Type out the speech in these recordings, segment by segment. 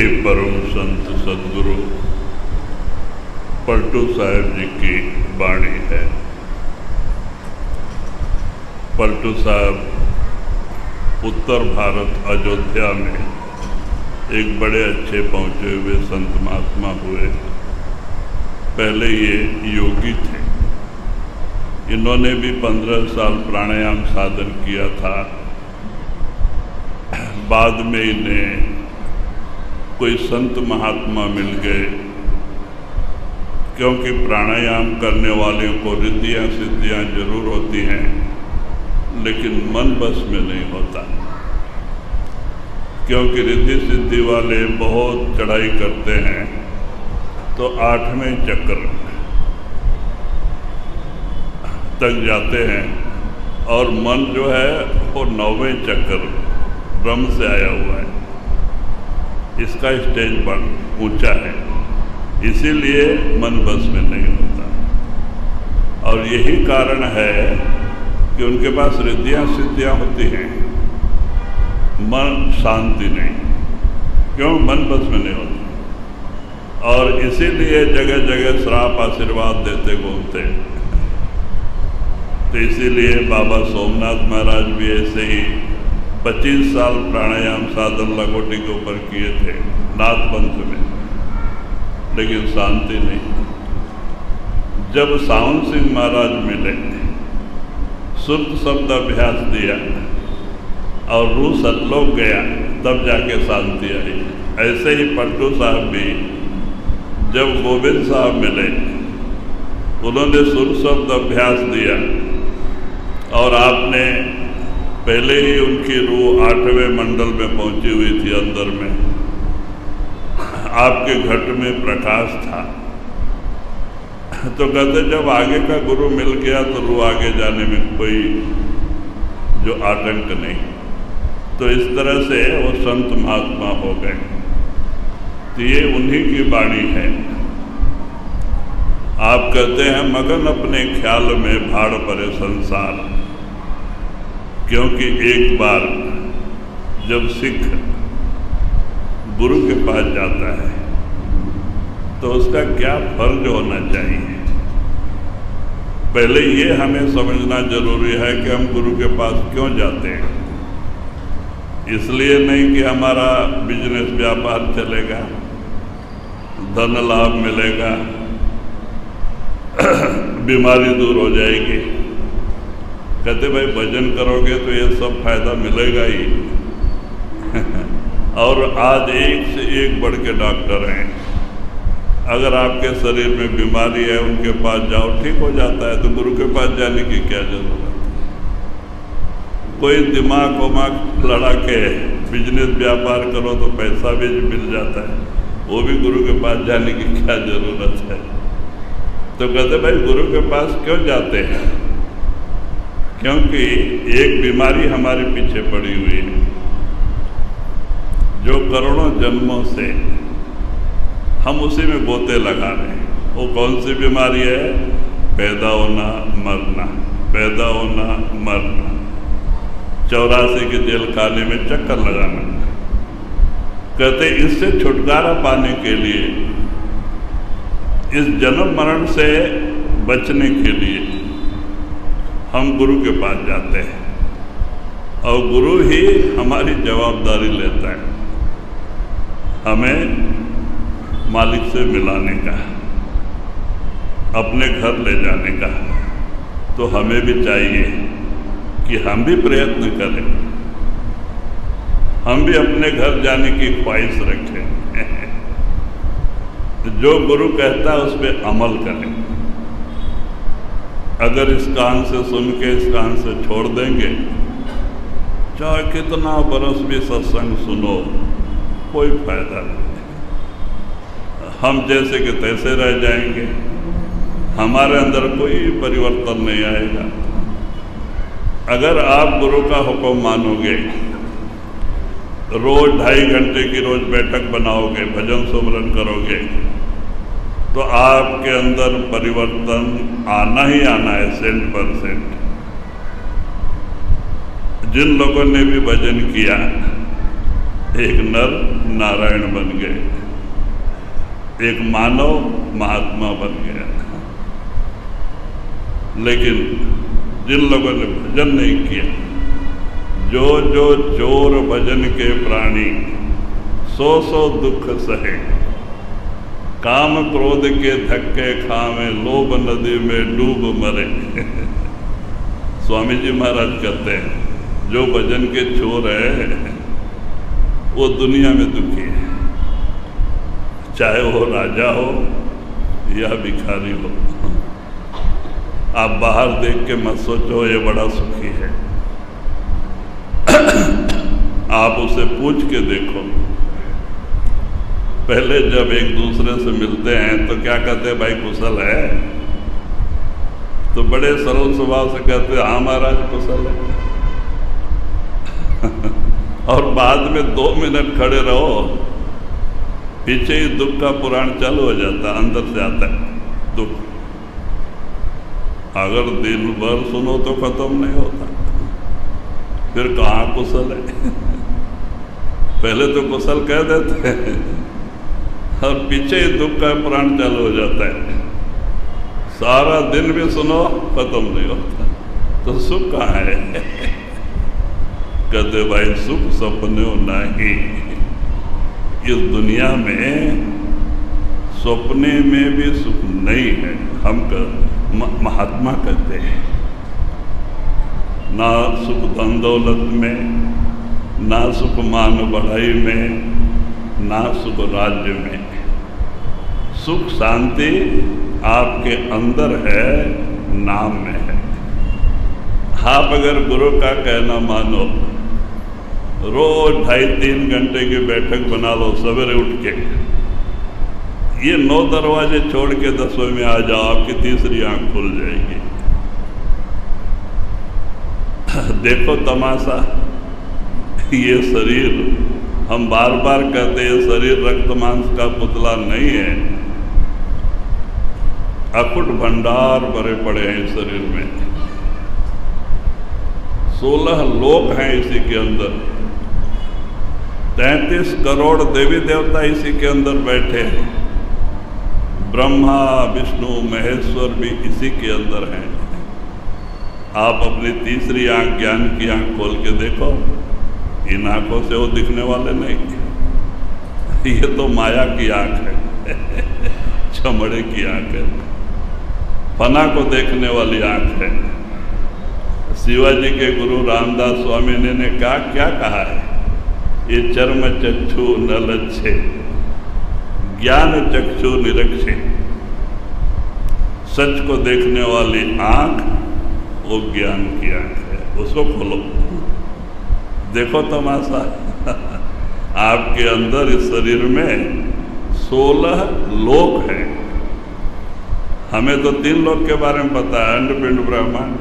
एक परम संत सदगुरु पलटू साहब जी की वाणी है। पलटू साहब उत्तर भारत अयोध्या में एक बड़े अच्छे पहुँचे हुए संत महात्मा हुए। पहले ये योगी थे। इन्होंने भी 15 साल प्राणायाम साधन किया था। बाद में इन्हें कोई संत महात्मा मिल गए, क्योंकि प्राणायाम करने वालों को रिद्धियाँ सिद्धियाँ जरूर होती हैं, लेकिन मन बस में नहीं होता। क्योंकि रिद्धि सिद्धि वाले बहुत चढ़ाई करते हैं तो 8वें चक्र तक जाते हैं, और मन जो है वो 9वें चक्र ब्रह्म से आया हुआ है। इसका स्टेज पर ऊंचा है, इसीलिए मन बस में नहीं होता। और यही कारण है कि उनके पास रिद्धियाँ सिद्धियाँ होती हैं, मन शांति नहीं। क्यों? मन बस में नहीं होता। और इसीलिए जगह जगह श्राप आशीर्वाद देते घूमते। तो इसीलिए बाबा सोमनाथ महाराज भी ऐसे ही 25 साल प्राणायाम साधन लंगोटी के ऊपर किए थे नाथपंथ में, लेकिन शांति नहीं। जब सावन सिंह महाराज मिले, शुद्ध शब्द अभ्यास दिया और रूह सतलोक गया, तब जाके शांति आई। ऐसे ही पलटू साहब भी जब गोविंद साहब मिले, उन्होंने शुद्ध शब्द अभ्यास दिया और आपने पहले ही उनकी रूह 8वें मंडल में पहुंची हुई थी। अंदर में आपके घट में प्रकाश था। तो कहते जब आगे का गुरु मिल गया तो रूह आगे जाने में कोई जो आतंक नहीं। तो इस तरह से वो संत महात्मा हो गए। तो ये उन्हीं की वाणी है। आप कहते हैं मगन अपने ख्याल में भाड़ परे संसार। क्योंकि एक बार जब सिख गुरु के पास जाता है तो उसका क्या फर्ज होना चाहिए, पहले ये हमें समझना जरूरी है कि हम गुरु के पास क्यों जाते हैं। इसलिए नहीं कि हमारा बिजनेस व्यापार चलेगा, धन लाभ मिलेगा, बीमारी दूर हो जाएगी। कहते भाई भजन करोगे तो ये सब फायदा मिलेगा ही। और आज एक से एक बढ़ के डॉक्टर हैं। अगर आपके शरीर में बीमारी है, उनके पास जाओ, ठीक हो जाता है। तो गुरु के पास जाने की क्या जरूरत है? कोई दिमाग वमाग लड़ा के बिजनेस व्यापार करो तो पैसा भी मिल जाता है, वो भी गुरु के पास जाने की क्या जरूरत है? तो कहते भाई गुरु के पास क्यों जाते हैं? क्योंकि एक बीमारी हमारे पीछे पड़ी हुई है, जो करोड़ों जन्मों से हम उसी में गोते लगा रहे हैं। वो कौन सी बीमारी है? पैदा होना मरना, पैदा होना मरना, 84 के जेल खाने में चक्कर लगाना। कहते इससे छुटकारा पाने के लिए, इस जन्म मरण से बचने के लिए हम गुरु के पास जाते हैं, और गुरु ही हमारी जवाबदारी लेता है हमें मालिक से मिलाने का, अपने घर ले जाने का। तो हमें भी चाहिए कि हम भी प्रयत्न करें, हम भी अपने घर जाने की ख्वाहिश रखें। जो गुरु कहता है उस पर अमल करें। अगर इस कान से सुन के इस कान से छोड़ देंगे चाहे कितना बरस भी सत्संग सुनो, कोई फायदा नहीं। हम जैसे के तैसे रह जाएंगे, हमारे अंदर कोई परिवर्तन नहीं आएगा। अगर आप गुरु का हुक्म मानोगे, रोज 2.5 घंटे की रोज बैठक बनाओगे, भजन सुमरन करोगे, तो आपके अंदर परिवर्तन आना ही आना है 100%। जिन लोगों ने भी भजन किया, एक नर नारायण बन गए, एक मानव महात्मा बन गया। लेकिन जिन लोगों ने भजन नहीं किया, जो जो चोर भजन के प्राणी, 100 दुख सहे, काम क्रोध के धक्के खावे, लोभ नदी में डूब मरे। स्वामी जी महाराज कहते हैं, जो भजन के चोर है वो दुनिया में दुखी है, चाहे वो राजा हो या भिखारी हो। आप बाहर देख के मत सोचो ये बड़ा सुखी है। आप उसे पूछ के देखो। पहले जब एक दूसरे से मिलते हैं तो क्या कहते हैं, भाई कुशल है? तो बड़े सरल स्वभाव से कहते हैं, हाँ महाराज कुशल है। और बाद में 2 मिनट खड़े रहो, पीछे ही दुख का पुराण चालू हो जाता, अंदर से आता है दुख। अगर दिन भर सुनो तो खत्म नहीं होता। फिर कहाँ कुशल है? पहले तो कुशल कह देते हैं और पीछे ही दुख का पुराण चालू हो जाता है। सारा दिन भी सुनो, खत्म नहीं होता। तो सुख कहाँ है? कहते भाई सुख सपने नहीं। इस दुनिया में सपने में भी सुख नहीं है। हम महात्मा कहते हैं, ना सुख धन दौलत में, ना सुख मान बढ़ाई में, ना सुख राज्य में। सुख शांति आपके अंदर है, नाम में है। आप अगर गुरु का कहना मानो, रोज 2.5-3 घंटे की बैठक बना लो सवेरे उठ के, ये 9 दरवाजे छोड़ के 10वें में आ जाओ, आपकी तीसरी आंख खुल जाएगी। देखो तमाशा, ये शरीर, हम बार बार कहते हैं शरीर रक्त मांस का पुतला नहीं है। अकुट भंडार भरे पड़े हैं इस शरीर में। 16 लोक हैं इसी के अंदर, 33 करोड़ देवी देवता इसी के अंदर बैठे हैं। ब्रह्मा विष्णु महेश्वर भी इसी के अंदर हैं। आप अपनी तीसरी आंख, ज्ञान की आंख खोल के देखो, इन आंखों से वो दिखने वाले नहीं। ये तो माया की आंख है, चमड़े की आंख है, फना को देखने वाली आंख है। शिवाजी के गुरु रामदास स्वामी ने क्या कहा है, ये चर्म चक्षु न लच्छे, ज्ञान चक्षु निरक्षे। सच को देखने वाली आंख वो ज्ञान की आंख है, उसको खोलो, देखो तमाशा। आपके अंदर इस शरीर में 16 लोक हैं। हमें तो 3 लोक के बारे में पता है, अंड पिंड ब्रह्मांड,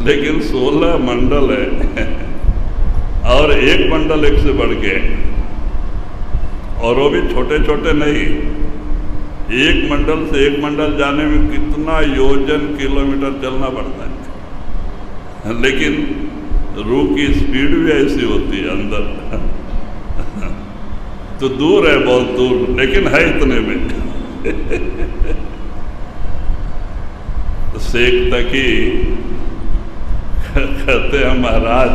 लेकिन 16 मंडल है, और एक मंडल एक से बढ़ के, और वो भी छोटे छोटे नहीं। एक मंडल से एक मंडल जाने में कितना योजन किलोमीटर चलना पड़ता है, लेकिन रूह की स्पीड भी ऐसी होती है अंदर। तो दूर है, बहुत दूर, लेकिन है इतने में। शेख तक ही कहते हैं महाराज,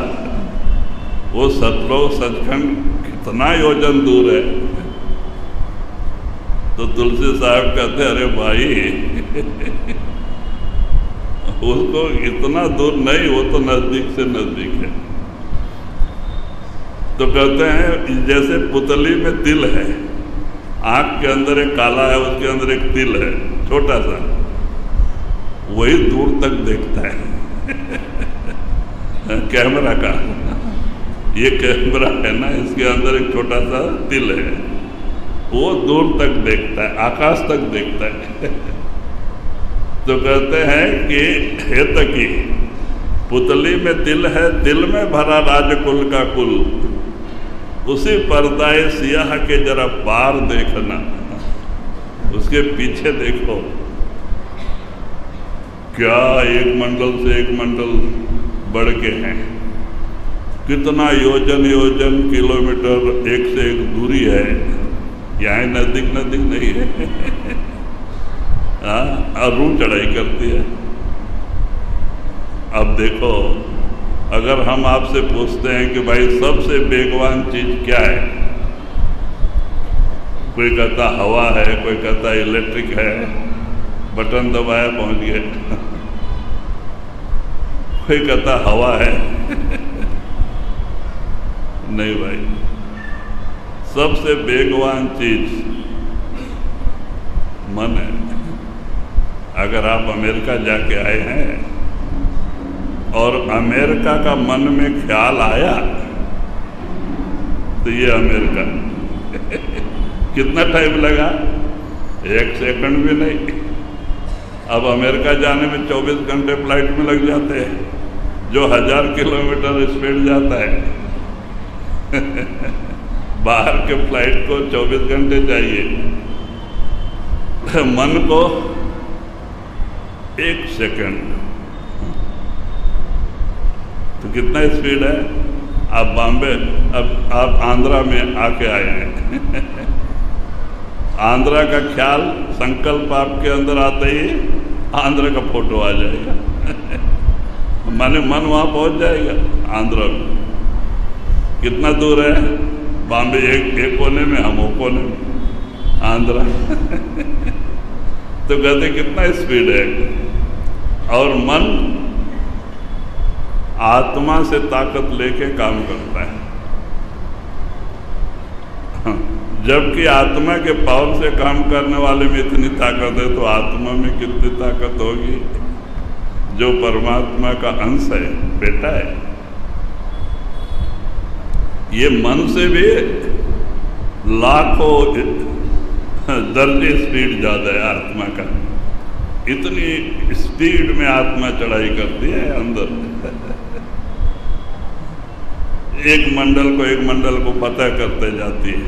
वो सतलोक सचखंड कितना योजन दूर है। तो तुलसी साहब कहते, अरे भाई उसको इतना दूर नहीं, वो तो नजदीक से नजदीक है। तो कहते हैं जैसे पुतली में तिल है, आंख के अंदर एक काला है, उसके अंदर एक तिल है छोटा सा, वही दूर तक देखता है। कैमरा का, ये कैमरा है ना, इसके अंदर एक छोटा सा तिल है, वो दूर तक देखता है, आकाश तक देखता है। तो कहते हैं कि हे तकी, पुतली में तिल है, तिल में भरा राजकुल का कुल, उसी पर्दाए सियाह के जरा पार देखना, उसके पीछे देखो, क्या एक मंडल से एक मंडल बढ़ के हैं, कितना योजन योजन किलोमीटर एक से एक दूरी है, यहाँ नजदीक नजदीक नहीं है। हाँ, और रूह चढ़ाई करती है। अब देखो, अगर हम आपसे पूछते हैं कि भाई सबसे बेगवान चीज क्या है, कोई कहता हवा है, कोई कहता इलेक्ट्रिक है, बटन दबाया पहुंच गए, कोई कहता हवा है। नहीं भाई, सबसे बेगवान चीज मन है। अगर आप अमेरिका जाके आए हैं और अमेरिका का मन में ख्याल आया, तो ये अमेरिका। कितना टाइम लगा? 1 सेकंड भी नहीं। अब अमेरिका जाने में 24 घंटे फ्लाइट में लग जाते हैं, जो 1000 किलोमीटर स्पीड जाता है। बाहर के फ्लाइट को 24 घंटे चाहिए, मन को 1 सेकंड। तो कितना स्पीड है? आप बॉम्बे, अब आप आंध्रा में आके आए हैं। आंध्रा का ख्याल, संकल्प आपके अंदर आते ही आंध्र का फोटो आ जाएगा। माने मन वहाँ पहुँच जाएगा। आंध्रा में कितना दूर है? बॉम्बे एक कोने में, हम वो कोने में, आंध्रा। तो कहते कितना स्पीड है। और मन आत्मा से ताकत लेके काम करता है, जबकि आत्मा के पावर से काम करने वाले में इतनी ताकत है, तो आत्मा में कितनी ताकत होगी? जो परमात्मा का अंश है, बेटा है। ये मन से भी लाखों दर्जे स्पीड ज़्यादा है आत्मा का। इतनी स्पीड में आत्मा चढ़ाई करती है अंदर। एक मंडल को एक मंडल को फतह करते जाती है,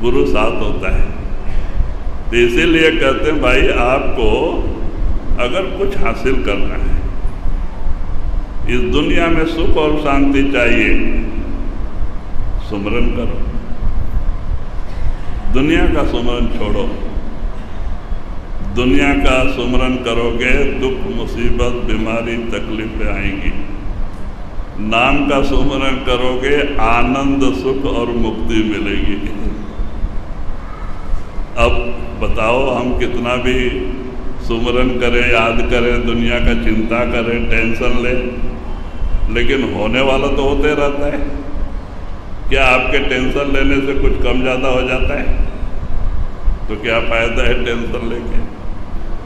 गुरु साथ होता है। तो इसीलिए कहते हैं भाई, आपको अगर कुछ हासिल करना है, इस दुनिया में सुख और शांति चाहिए, सुमरन करो। दुनिया का सुमरन छोड़ो। दुनिया का सुमरन करोगे, दुख मुसीबत बीमारी तकलीफें आएंगी। नाम का सुमरन करोगे, आनंद सुख और मुक्ति मिलेगी। अब बताओ, हम कितना भी सुमरन करें, याद करें, दुनिया का चिंता करें, टेंशन लें, लेकिन होने वाला तो होते रहता है। क्या आपके टेंशन लेने से कुछ कम ज़्यादा हो जाता है? तो क्या फ़ायदा है टेंशन लेके?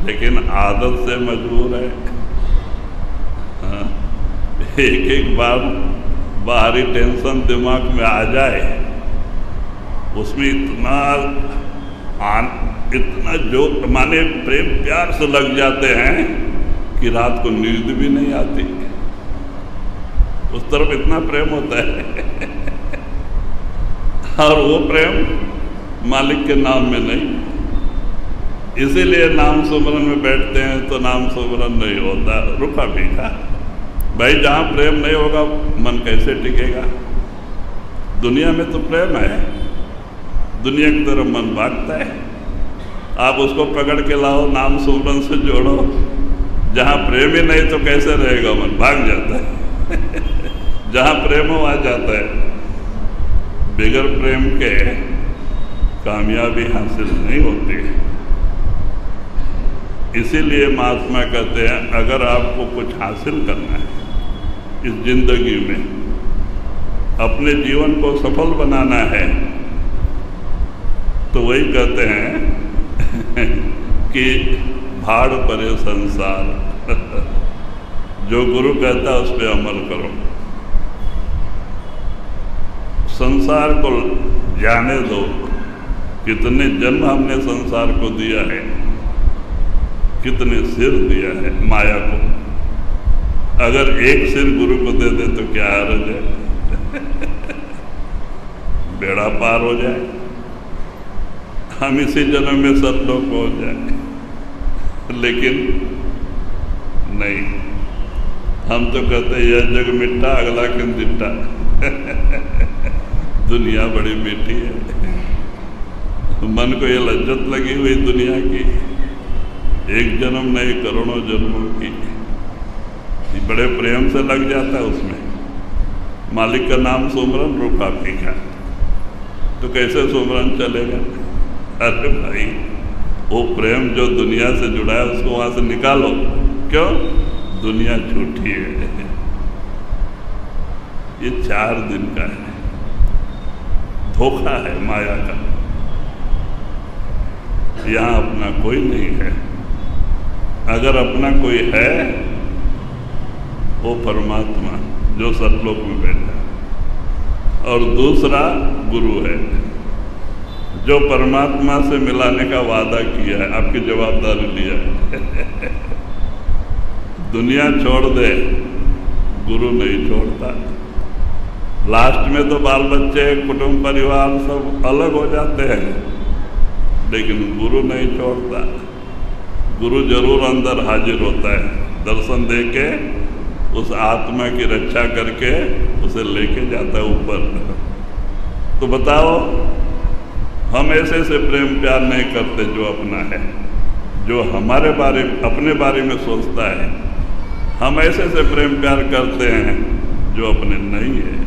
लेकिन आदत से मजबूर है। हाँ, एक बार बाहरी टेंशन दिमाग में आ जाए, उसमें इतना जो माने प्रेम प्यार से लग जाते हैं कि रात को नींद भी नहीं आती। उस तरफ इतना प्रेम होता है। और वो प्रेम मालिक के नाम में नहीं। इसीलिए नाम सुमरन में बैठते हैं तो नाम सुमरन नहीं होता, रुका भीखा। भाई, जहाँ प्रेम नहीं होगा मन कैसे टिकेगा? दुनिया में तो प्रेम है, दुनिया की तरफ मन भागता है। आप उसको पकड़ के लाओ, नाम सुमरन से जोड़ो। जहाँ प्रेम ही नहीं तो कैसे रहेगा? मन भाग जाता है। जहाँ प्रेम हो आ जाता है। बिगर प्रेम के कामयाबी हासिल नहीं होती है। इसीलिए महात्मा कहते हैं, अगर आपको कुछ हासिल करना है इस जिंदगी में, अपने जीवन को सफल बनाना है, तो वही कहते हैं कि भाड़ परे संसार। जो गुरु कहता है उस पर अमल करो। संसार को जाने दो, कितने जन्म हमने संसार को दिया है, कितने सिर दिया है माया को। अगर एक सिर गुरु को दे दे तो क्या हर्ज है? बेड़ा पार हो जाए, हम इसी जन्म में सतलोक पहुंच जाए। लेकिन नहीं, हम तो कहते यह जग मिट्टा अगला किन दिट्टा। दुनिया बड़ी मीठी है, मन को ये लज्जत लगी हुई दुनिया की, एक जन्म नहीं करोड़ों जन्मों की, बड़े प्रेम से लग जाता है उसमें। मालिक का नाम सुमरन रूखा फीका, तो कैसे सुमरन चलेगा? अरे भाई, वो प्रेम जो दुनिया से जुड़ा है उसको वहां से निकालो। क्यों? दुनिया झूठी है, ये 4 दिन का है, धोखा है माया का। यहां अपना कोई नहीं है। अगर अपना कोई है, वो परमात्मा जो सतलोक में बैठा है, और दूसरा गुरु है जो परमात्मा से मिलाने का वादा किया है, आपकी जवाबदारी लिया है। दुनिया छोड़ दे, गुरु नहीं छोड़ता। लास्ट में तो बाल बच्चे, कुटुंब परिवार सब अलग हो जाते हैं, लेकिन गुरु नहीं छोड़ता। गुरु जरूर अंदर हाजिर होता है, दर्शन दे के उस आत्मा की रक्षा करके उसे लेके जाता है ऊपर। तो बताओ, हम ऐसे से प्रेम प्यार नहीं करते जो अपना है, जो हमारे बारे अपने बारे में सोचता है। हम ऐसे से प्रेम प्यार करते हैं जो अपने नहीं है,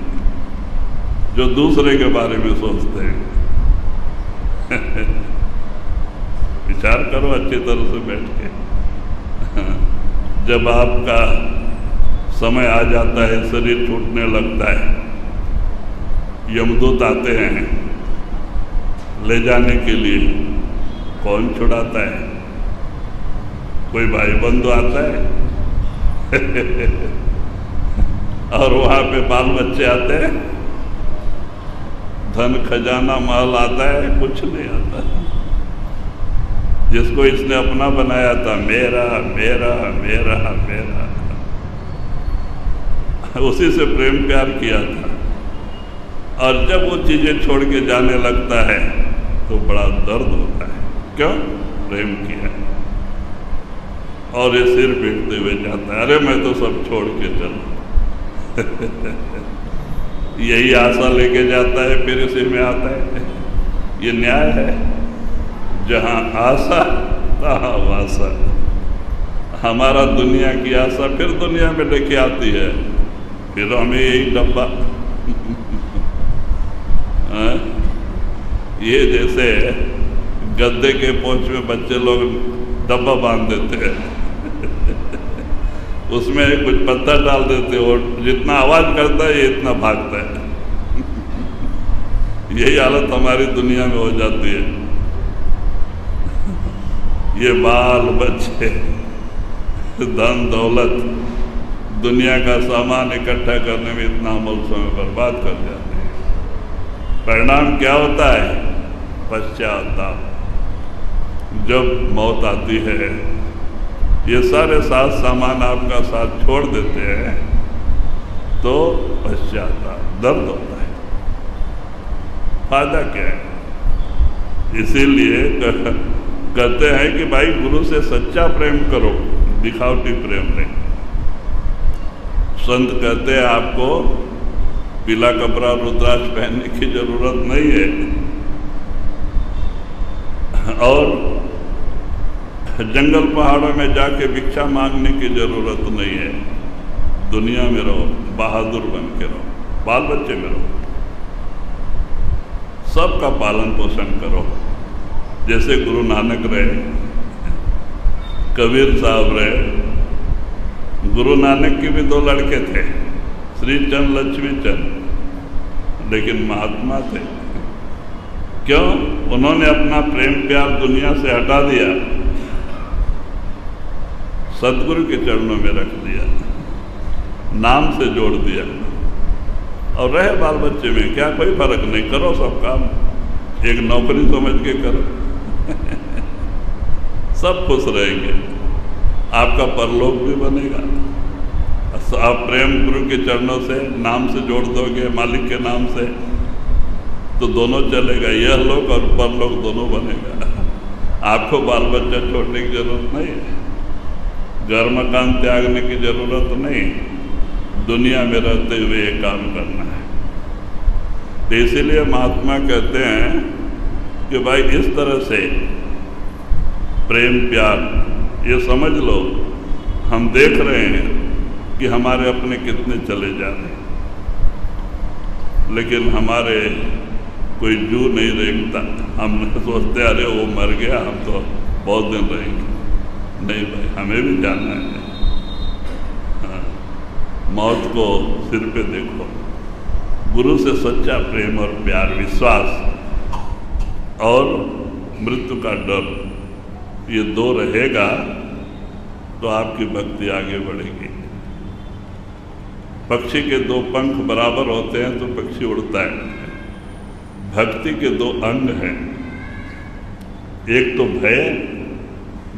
जो दूसरे के बारे में सोचते हैं। विचार करो अच्छी तरह से बैठ के। जब आपका समय आ जाता है, शरीर छूटने लगता है, यमदूत आते हैं ले जाने के लिए, कौन छुड़ाता है? कोई भाई बंधु आता है? और वहां पे बाल बच्चे आते हैं, धन खजाना माल आता है? कुछ नहीं आता। जिसको इसने अपना बनाया था, मेरा मेरा मेरा मेरा, उसी से प्रेम प्यार किया था। और जब वो चीजें छोड़ के जाने लगता है तो बड़ा दर्द होता है। क्यों? प्रेम किया है। और ये सिर पीटते हुए जाता है, अरे मैं तो सब छोड़ के चला। यही आशा लेके जाता है, फिर इसी में आता है। ये न्याय है? जहां आशा तहां वासा। हमारा दुनिया की आशा फिर दुनिया में लेके आती है, फिर हमें यही डब्बा। ये जैसे गद्दे के पोंछ में बच्चे लोग डब्बा बांध देते हैं, उसमें कुछ पत्ता डाल देते हैं, और जितना आवाज करता है ये इतना भागता है। यही हालत हमारी दुनिया में हो जाती है। ये बाल बच्चे, धन दौलत, दुनिया का सामान इकट्ठा करने में इतना अमल समय बर्बाद कर जाते हैं। परिणाम क्या होता है? पश्चाताप। जब मौत आती है, ये सारे साथ सामान आपका साथ छोड़ देते हैं, तो पश्चाताप, दर्द होता है। फायदा क्या है? इसीलिए कहते हैं कि भाई गुरु से सच्चा प्रेम करो, दिखावटी प्रेम नहीं। संत कहते हैं आपको पीला कपड़ा रुद्राक्ष पहनने की जरूरत नहीं है, और जंगल पहाड़ों में जाके भिक्षा मांगने की जरूरत नहीं है। दुनिया में रहो, बहादुर बन के रहो, बाल बच्चे में रहो, सबका पालन पोषण करो। जैसे गुरु नानक रहे, कबीर साहब रहे। गुरु नानक के भी 2 लड़के थे, श्री चंद लक्ष्मी चंद, लेकिन महात्मा थे। क्यों? उन्होंने अपना प्रेम प्यार दुनिया से हटा दिया, सदगुरु के चरणों में रख दिया। नाम से जोड़ दिया। और रहे बाल बच्चे में क्या कोई फर्क नहीं, करो सब काम, एक नौकरी समझ के करो सब खुश रहेंगे, आपका परलोक भी बनेगा। आप प्रेम गुरु के चरणों से नाम से जोड़ दोगे, मालिक के नाम से, तो दोनों चलेगा, यह लोक और परलोक दोनों बनेगा। आपको बाल बच्चा छोड़ने की जरूरत नहीं है, घर मकान त्यागने की जरूरत नहीं, दुनिया में रहते हुए ये काम करना है। तो इसीलिए महात्मा कहते हैं कि भाई इस तरह से प्रेम प्यार, ये समझ लो हम देख रहे हैं कि हमारे अपने कितने चले जा रहे हैं, लेकिन हमारे कोई जू नहीं देखता। हम सोचते अरे वो मर गया, हम तो बहुत दिन रहेंगे। नहीं भाई, हमें भी जाना है। हाँ, मौत को सिर पे देखो। गुरु से सच्चा प्रेम और प्यार, विश्वास और मृत्यु का डर, ये दो रहेगा तो आपकी भक्ति आगे बढ़ेगी। पक्षी के दो पंख बराबर होते हैं तो पक्षी उड़ता है। भक्ति के दो अंग हैं, एक तो भय,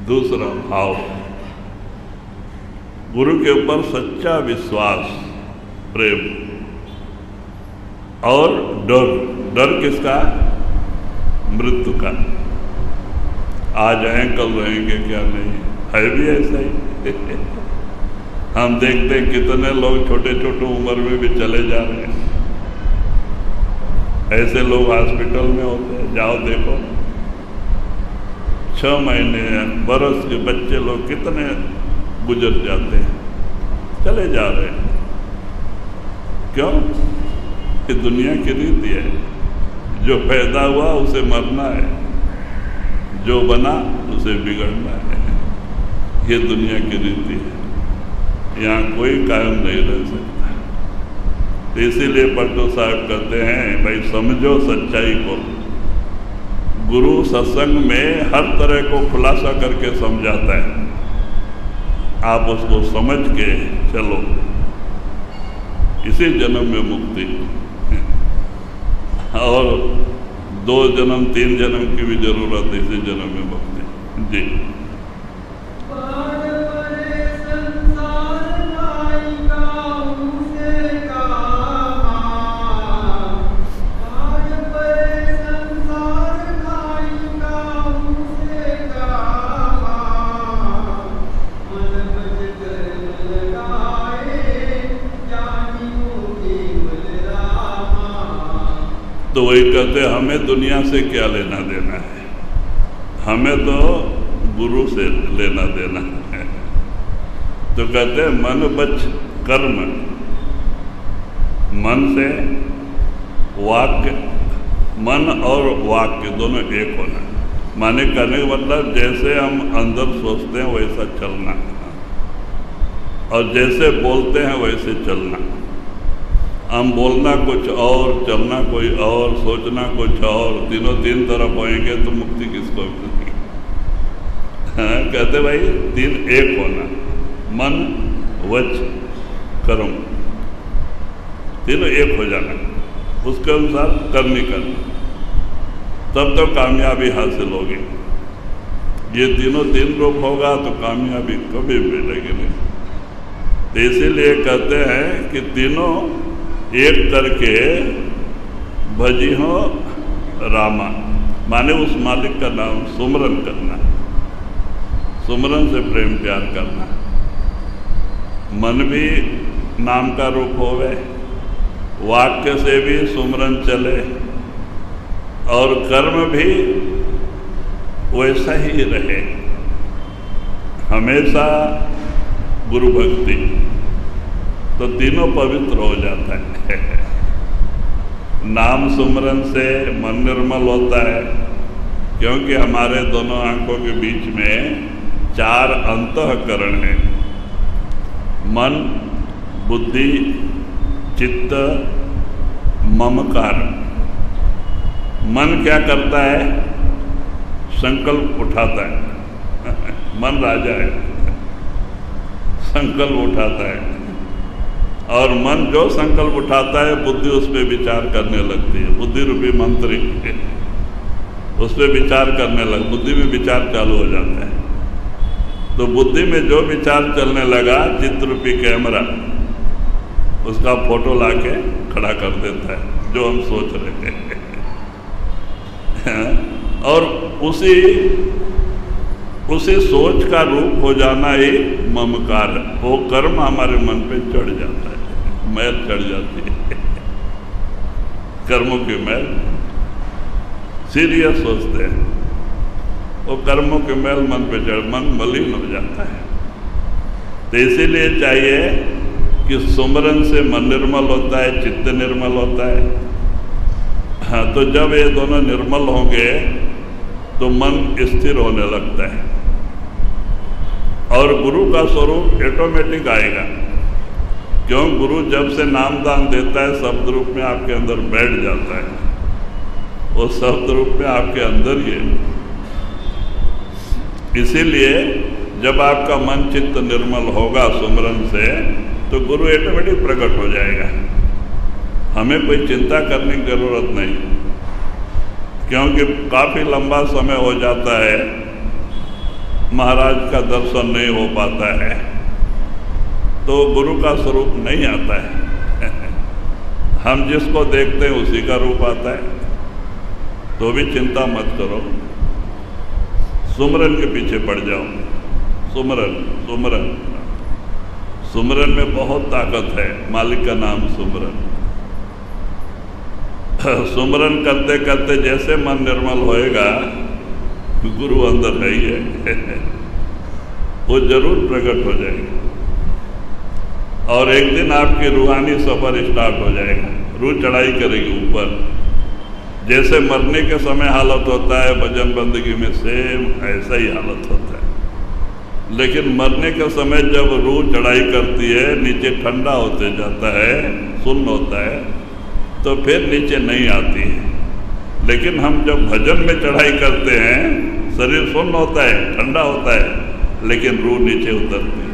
दूसरा भाव। गुरु के ऊपर सच्चा विश्वास, प्रेम और डर। डर किसका? मृत्यु का। आज आए कल रहेंगे क्या नहीं, है भी ऐसा ही हम देखते हैं कितने लोग छोटे छोटे उम्र में भी चले जा रहे हैं। ऐसे लोग हॉस्पिटल में होते हैं, जाओ देखो, 6 महीने बरस के बच्चे लोग कितने गुजर जाते हैं, चले जा रहे हैं। क्यों? कि दुनिया की रीति है, जो पैदा हुआ उसे मरना है, जो बना उसे बिगड़ना है। ये दुनिया की रीति है, यहाँ कोई कायम नहीं रह सकता। तो इसीलिए पलटू साहब कहते हैं भाई समझो सच्चाई को। गुरु सत्संग में हर तरह को खुलासा करके समझाता है, आप उसको समझ के चलो, इसी जन्म में मुक्ति और 2 जन्म 3 जन्म की भी जरूरत है, इसी जन्म में मुक्ति। जी तो वही कहते हैं हमें दुनिया से क्या लेना देना है, हमें तो गुरु से लेना देना है। तो कहते हैं मन बच कर्म, मन से वाक्य, मन और वाक्य दोनों एक होना। माने करने का मतलब जैसे हम अंदर सोचते हैं वैसा चलना, और जैसे बोलते हैं वैसे चलना। हम बोलना कुछ और, चलना कोई और, सोचना कुछ और, तीनों 3 तरफ होएंगे तो मुक्ति किसको मिलेगी? कहते भाई 3 एक होना, मन वच कर्म, तीनों एक हो जाना, उसके अनुसार करनी करना, तब तो कामयाबी हासिल होगी। ये तीनों 3 रूप होगा तो कामयाबी कभी मिलेगी नहीं। तो इसीलिए कहते हैं कि तीनों एक करके भजी हो रामा, माने उस मालिक का नाम सुमरन करना, सुमरन से प्रेम प्यार करना। मन भी नाम का रूप होवे, वाक्य से भी सुमरन चले, और कर्म भी वैसा ही रहे, हमेशा गुरु भक्ति। तो तीनों पवित्र हो जाता है। नाम सुमरन से मन निर्मल होता है, क्योंकि हमारे दोनों आंखों के बीच में 4 अंतःकरण हैं, मन, बुद्धि, चित्त, ममकार। मन क्या करता है? संकल्प उठाता है मन राजा है, संकल्प उठाता है। और मन जो संकल्प उठाता है बुद्धि उस पर विचार करने लगती है। बुद्धि रूपी मंत्र उस पर विचार करने लग, बुद्धि में विचार चालू हो जाता है। तो बुद्धि में जो विचार चलने लगा, चित्त रूपी कैमरा उसका फोटो लाके खड़ा कर देता है जो हम सोच रहे हैं। और उसी सोच का रूप हो जाना ही ममकार है। वो कर्म हमारे मन पे चढ़ जाता है, मैल चढ़ जाती है। कर्मों की मैल सीरियस सोचते हैं, वो कर्मों के मैल मन पे चढ़, मन मलिन हो जाता है। तो इसीलिए चाहिए कि सुमरन से मन निर्मल होता है, चित्त निर्मल होता है। हाँ, तो जब ये दोनों निर्मल होंगे तो मन स्थिर होने लगता है और गुरु का स्वरूप ऑटोमेटिक आएगा। क्यों? गुरु जब से नाम दान देता है शब्द रूप में आपके अंदर बैठ जाता है, वो शब्द रूप में आपके अंदर ही है। इसीलिए जब आपका मन चित्त निर्मल होगा सुमरन से, तो गुरु ऑटोमेटिक प्रकट हो जाएगा। हमें कोई चिंता करने की जरूरत नहीं, क्योंकि काफ़ी लंबा समय हो जाता है महाराज का दर्शन नहीं हो पाता है, तो गुरु का स्वरूप नहीं आता है। हम जिसको देखते हैं उसी का रूप आता है। तो भी चिंता मत करो, सुमरन के पीछे पड़ जाओ। सुमरन सुमरन सुमरन में बहुत ताकत है। मालिक का नाम सुमरन। सुमरन करते करते जैसे मन निर्मल होएगा, गुरु अंदर है ही है, वो जरूर प्रकट हो जाएगा। और एक दिन आपकी रूहानी सफर स्टार्ट हो जाएगा। रूह चढ़ाई करेगी ऊपर। जैसे मरने के समय हालत होता है भजन बंदगी में, सेम ऐसा ही हालत होता है। लेकिन मरने के समय जब रूह चढ़ाई करती है, नीचे ठंडा होते जाता है, सुन्न होता है, तो फिर नीचे नहीं आती है। लेकिन हम जब भजन में चढ़ाई करते हैं, शरीर सुन्न होता है, ठंडा होता है, लेकिन रूह नीचे उतरती है।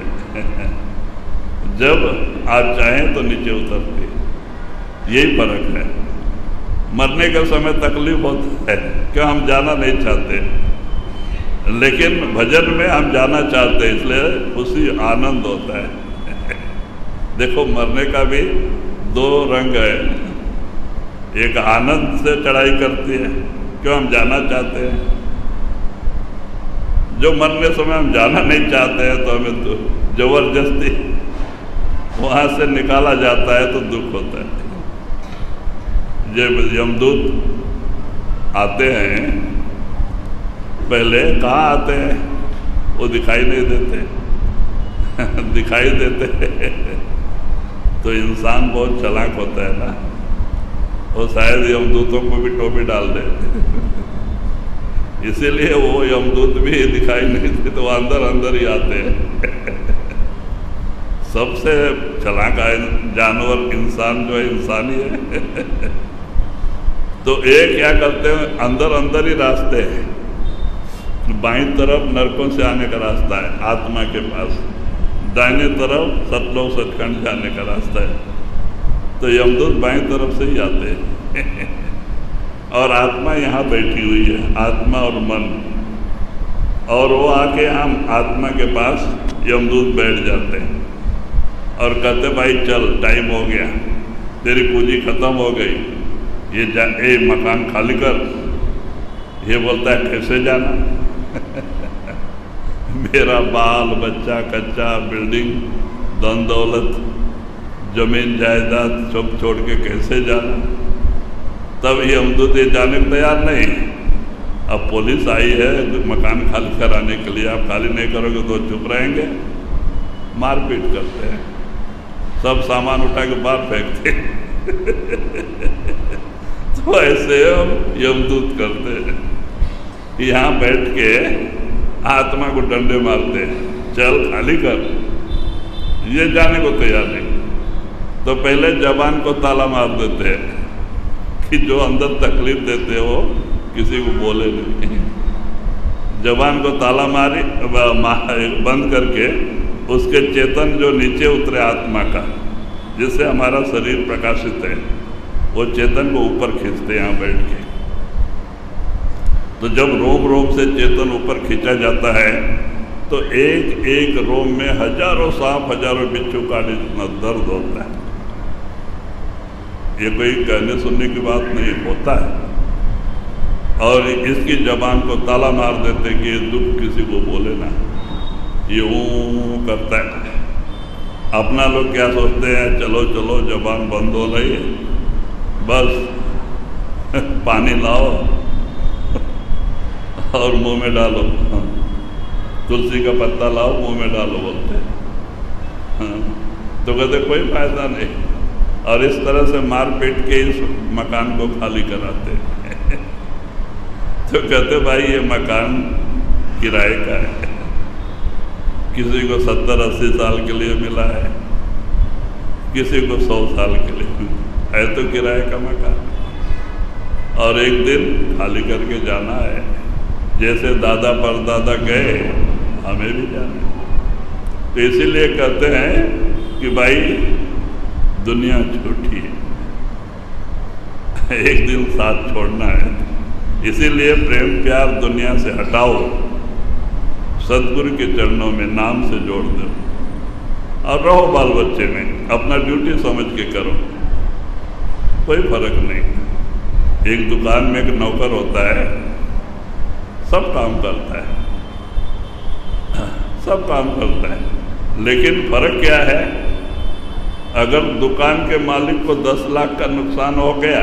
जब आप चाहें तो नीचे उतरती है। यही फर्क है। मरने के समय तकलीफ होता है, क्यों? हम जाना नहीं चाहते, लेकिन भजन में हम जाना चाहते हैं, इसलिए उसी आनंद होता है। देखो, मरने का भी दो रंग है। एक आनंद से चढ़ाई करती है, क्यों? हम जाना चाहते हैं। जो मरने समय हम जाना नहीं चाहते हैं, तो हमें तो जबरदस्ती वहाँ से निकाला जाता है, तो दुख होता है। जब यमदूत आते हैं, पहले कहाँ आते हैं? वो दिखाई नहीं देते। दिखाई देते तो इंसान बहुत चालाक होता है ना, वो शायद यमदूतों को भी टोपी डाल दे। इसीलिए वो यमदूत भी दिखाई नहीं देते, तो अंदर अंदर ही आते हैं। सबसे चालाक जानवर इंसान जो है, इंसान ही है। तो एक क्या करते हैं, अंदर अंदर ही रास्ते हैं। बाईं तरफ नरकों से आने का रास्ता है आत्मा के पास, दाहिने तरफ सतलोक सचखंड जाने का रास्ता है। तो यमदूत बाईं तरफ से ही आते हैं। और आत्मा यहाँ बैठी हुई है, आत्मा और मन। और वो आके हम आत्मा के पास यमदूत बैठ जाते हैं और कहते, भाई चल, टाइम हो गया, तेरी पूंजी खत्म हो गई, ये मकान खाली कर। ये बोलता है, कैसे जाना? मेरा बाल बच्चा, कच्चा, बिल्डिंग, धन दौलत, जमीन जायदाद सब छोड़ के कैसे जाना? तब ये यमदूत जाने को तैयार नहीं। अब पुलिस आई है मकान खाली कराने के लिए, आप खाली नहीं करोगे तो चुप रहेंगे। मारपीट करते हैं, सब सामान उठा के बाहर फेंकते हैं। तो ऐसे हम यमदूत करते हैं। यहाँ बैठ के आत्मा को डंडे मारते हैं, चल खाली कर। ये जाने को तैयार नहीं। तो पहले जबान को ताला मार देते हैं कि जो अंदर तकलीफ देते हो किसी को बोले नहीं। जबान को ताला मारी बंद करके उसके चेतन जो नीचे उतरे आत्मा का, जिससे हमारा शरीर प्रकाशित है, वो चेतन को ऊपर खींचते हैं यहाँ बैठ के। तो जब रोम रोम से चेतन ऊपर खींचा जाता है तो एक एक रोम में हजारों सांप, हजारों बिच्छू काटे जितना दर्द होता है। ये कोई कहने सुनने की बात नहीं, होता है। और इसकी जबान को ताला मार देते कि ये दुख किसी को बोले ना, ये ऊँ करता है। अपना लोग क्या सोचते हैं, चलो चलो जबान बंद हो रही है, बस पानी लाओ और मुंह में डालो, तुलसी का पत्ता लाओ मुंह में डालो बोलते हैं। तो कहते कोई फायदा नहीं, और इस तरह से मार पीट के इस मकान को खाली कराते हैं। तो कहते भाई ये मकान किराए का है, किसी को 70-80 साल के लिए मिला है, किसी को 100 साल के लिए है, तो किराए का मकान, और एक दिन खाली करके जाना है। जैसे दादा परदादा गए, हमें भी जाना है। तो इसीलिए कहते हैं कि भाई दुनिया झूठी है, एक दिन साथ छोड़ना है। इसीलिए प्रेम प्यार दुनिया से हटाओ, सदगुरु के चरणों में नाम से जोड़ दो, और रहो बाल बच्चे में, अपना ड्यूटी समझ के करो, कोई फर्क नहीं। एक दुकान में एक नौकर होता है, सब काम करता है, सब काम करता है, लेकिन फर्क क्या है, अगर दुकान के मालिक को 10 लाख का नुकसान हो गया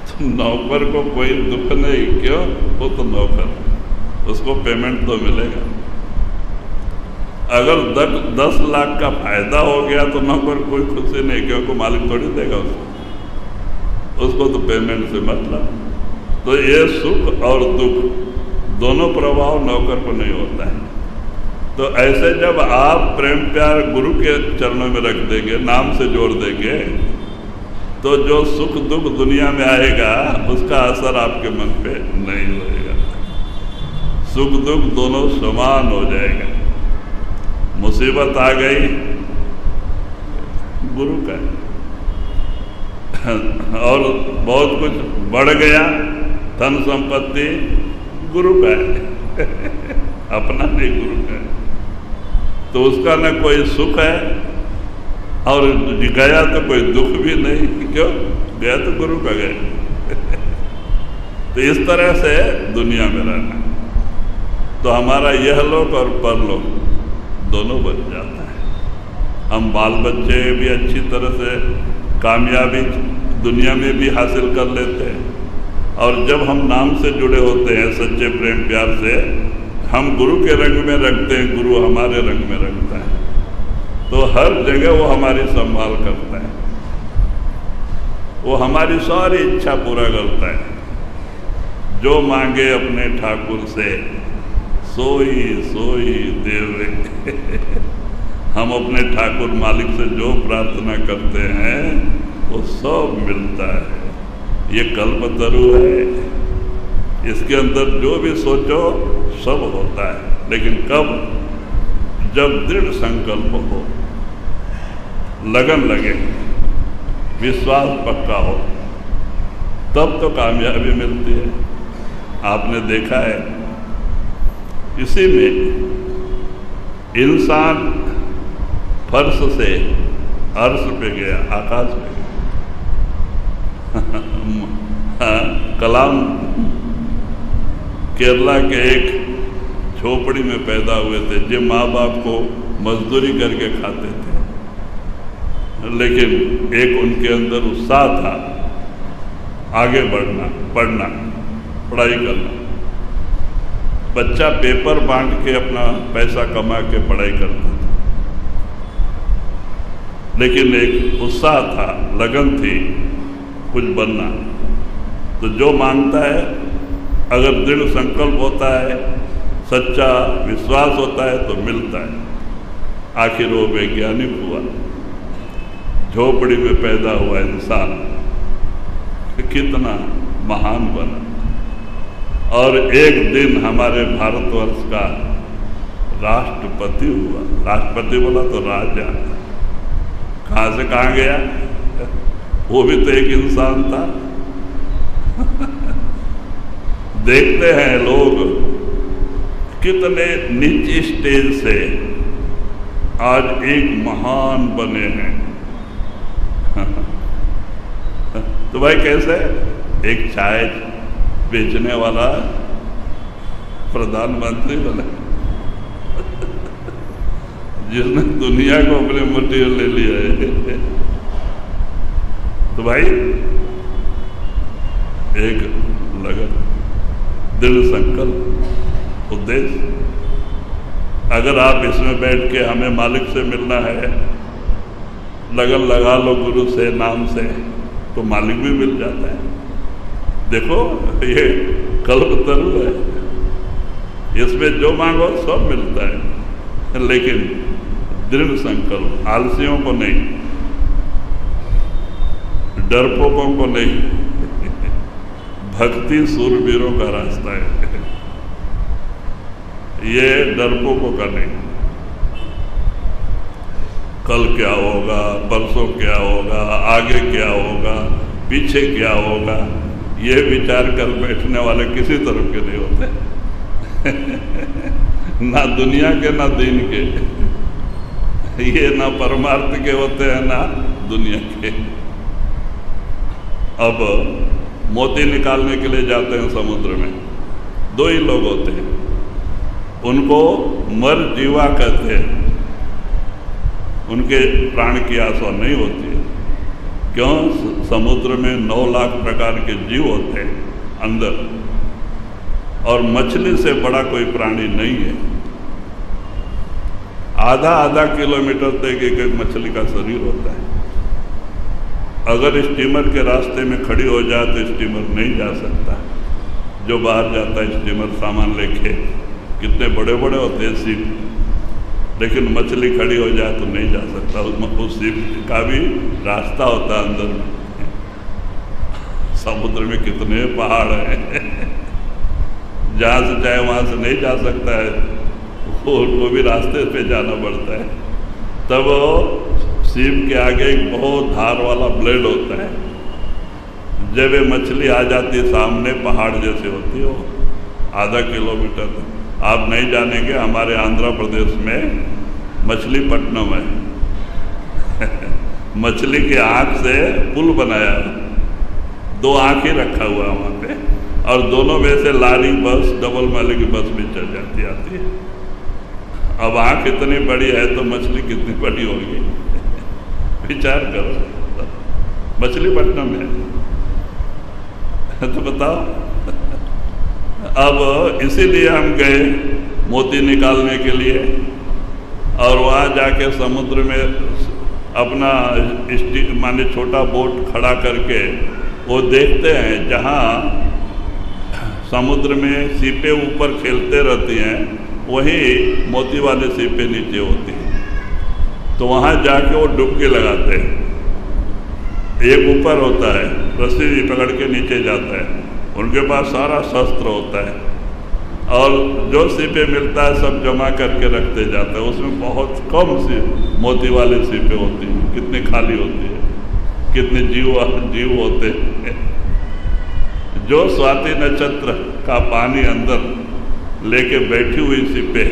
तो नौकर को कोई दुख नहीं, क्यों, वो तो नौकर, उसको पेमेंट तो मिलेगा। अगर 10 लाख का फायदा हो गया तो नौकर कोई खुशी नहीं, क्योंकि मालिक थोड़ी देगा उसको तो पेमेंट से मतलब। तो ये सुख और दुख दोनों प्रभाव नौकर को नहीं होता है। तो ऐसे जब आप प्रेम प्यार गुरु के चरणों में रख देंगे, नाम से जोड़ देंगे, तो जो सुख दुख दुनिया में आएगा उसका असर आपके मन पे नहीं होएगा। सुख दुख दोनों समान हो जाएगा। मुसीबत आ गई, गुरु का, और बहुत कुछ बढ़ गया, धन संपत्ति, गुरु का है अपना नहीं, गुरु का है। तो उसका न कोई सुख है, और गया तो कोई दुख भी नहीं, क्यों, गया तो गुरु का गया। तो इस तरह से दुनिया में रहना, तो हमारा यह लोक और परलोक दोनों बन जाता है। हम बाल बच्चे भी अच्छी तरह से कामयाबी दुनिया में भी हासिल कर लेते हैं, और जब हम नाम से जुड़े होते हैं सच्चे प्रेम प्यार से, हम गुरु के रंग में रखते हैं, गुरु हमारे रंग में रखता है, तो हर जगह वो हमारी संभाल करता है, वो हमारी सारी इच्छा पूरा करता है। जो मांगे अपने ठाकुर से, सोई सोई देवे। हम अपने ठाकुर मालिक से जो प्रार्थना करते हैं वो सब मिलता है। ये कल्पतरु है, इसके अंदर जो भी सोचो सब होता है, लेकिन कब, जब दृढ़ संकल्प हो, लगन लगे, विश्वास पक्का हो, तब तो कामयाबी मिलती है। आपने देखा है, इसी में इंसान फर्श से अर्श पे गया, आकाश पे गया। कलाम केरला के एक झोपड़ी में पैदा हुए थे, जो माँ बाप को मजदूरी करके खाते थे, लेकिन एक उनके अंदर उत्साह था आगे बढ़ना, पढ़ना, पढ़ाई करना। बच्चा पेपर बांट के अपना पैसा कमा के पढ़ाई करता था, लेकिन एक उत्साह था, लगन थी कुछ बनना। तो जो मांगता है, अगर दृढ़ संकल्प होता है, सच्चा विश्वास होता है, तो मिलता है। आखिर वो वैज्ञानिक हुआ, झोपड़ी में पैदा हुआ इंसान कितना महान बना, और एक दिन हमारे भारतवर्ष का राष्ट्रपति हुआ। राष्ट्रपति बोला तो राजा, कहाँ से कहाँ गया, वो भी तो एक इंसान था। देखते हैं लोग कितने नीचे स्टेज से आज एक महान बने हैं। तो भाई कैसे एक चाय बेचने वाला प्रधानमंत्री बना, जिसने दुनिया को अपने मुट्ठी में ले लिया है। तो भाई एक लगन, दृढ़ संकल्प, उद्देश्य, अगर आप इसमें बैठ के हमें मालिक से मिलना है, लगन लगा लो गुरु से, नाम से, तो मालिक भी मिल जाता है। देखो ये कल्पतरु है, इसमें जो मांगो सब मिलता है, लेकिन दृढ़ संकल्प, आलसियों को नहीं, डरपोकों को नहीं, भक्ति सूरवीरों का रास्ता है, ये डरपोकों का नहीं। कल क्या होगा, परसों क्या होगा, आगे क्या होगा, पीछे क्या होगा, ये विचार कर बैठने वाले किसी तरफ के नहीं होते। ना दुनिया के ना दीन के, ये ना परमार्थ के होते हैं ना दुनिया के। अब मोती निकालने के लिए जाते हैं समुद्र में, दो ही लोग होते हैं, उनको मर जीवा कहते हैं। उनके प्राण की आशा नहीं होती है। क्यों? समुद्र में 9 लाख प्रकार के जीव होते हैं अंदर, और मछली से बड़ा कोई प्राणी नहीं है। आधा किलोमीटर तक एक मछली का शरीर होता है। अगर स्टीमर के रास्ते में खड़ी हो जाए तो स्टीमर नहीं जा सकता। जो बाहर जाता है स्टीमर सामान लेके, कितने बड़े बड़े होते हैं शिप, लेकिन मछली खड़ी हो जाए तो नहीं जा सकता। उस शिप का भी रास्ता होता है अंदर में। समुद्र में कितने पहाड़ हैं, जहाँ से चाहे वहाँ से नहीं जा सकता है, उनको भी रास्ते पे जाना पड़ता है। तब शिप के आगे एक बहुत धार वाला ब्लेड होता है। जब ये मछली आ जाती है सामने, पहाड़ जैसे होती है, वो आधा किलोमीटर तक आप नहीं जानेंगे। हमारे आंध्र प्रदेश में मछलीपट्टनम है। मछली के आँख से पुल बनाया, 2 आँख ही रखा हुआ वहाँ पे, और दोनों में से लारी बस, डबल माले की बस भी चल जाती आती है। अब आँख इतनी बड़ी है तो मछली कितनी बड़ी होगी, विचार करो। मछलीपट्टनम है तो बताओ। अब इसीलिए हम गए मोती निकालने के लिए, और वहाँ जाके समुद्र में अपना माने छोटा बोट खड़ा करके वो देखते हैं, जहाँ समुद्र में सीपें ऊपर खेलते रहती हैं, वहीं मोती वाले सीपें नीचे होती हैं। तो वहाँ जाके वो डुबकी लगाते हैं। एक ऊपर होता है, रस्सी पकड़ के नीचे जाता है, उनके पास सारा शस्त्र होता है, और जो सीपे मिलता है सब जमा करके रखते जाते हैं। उसमें बहुत कम सी मोती वाले सीपे होती हैं, कितनी खाली होती है, कितने जीव होते हैं। जो स्वाति नक्षत्र का पानी अंदर लेके बैठी हुई सीपे,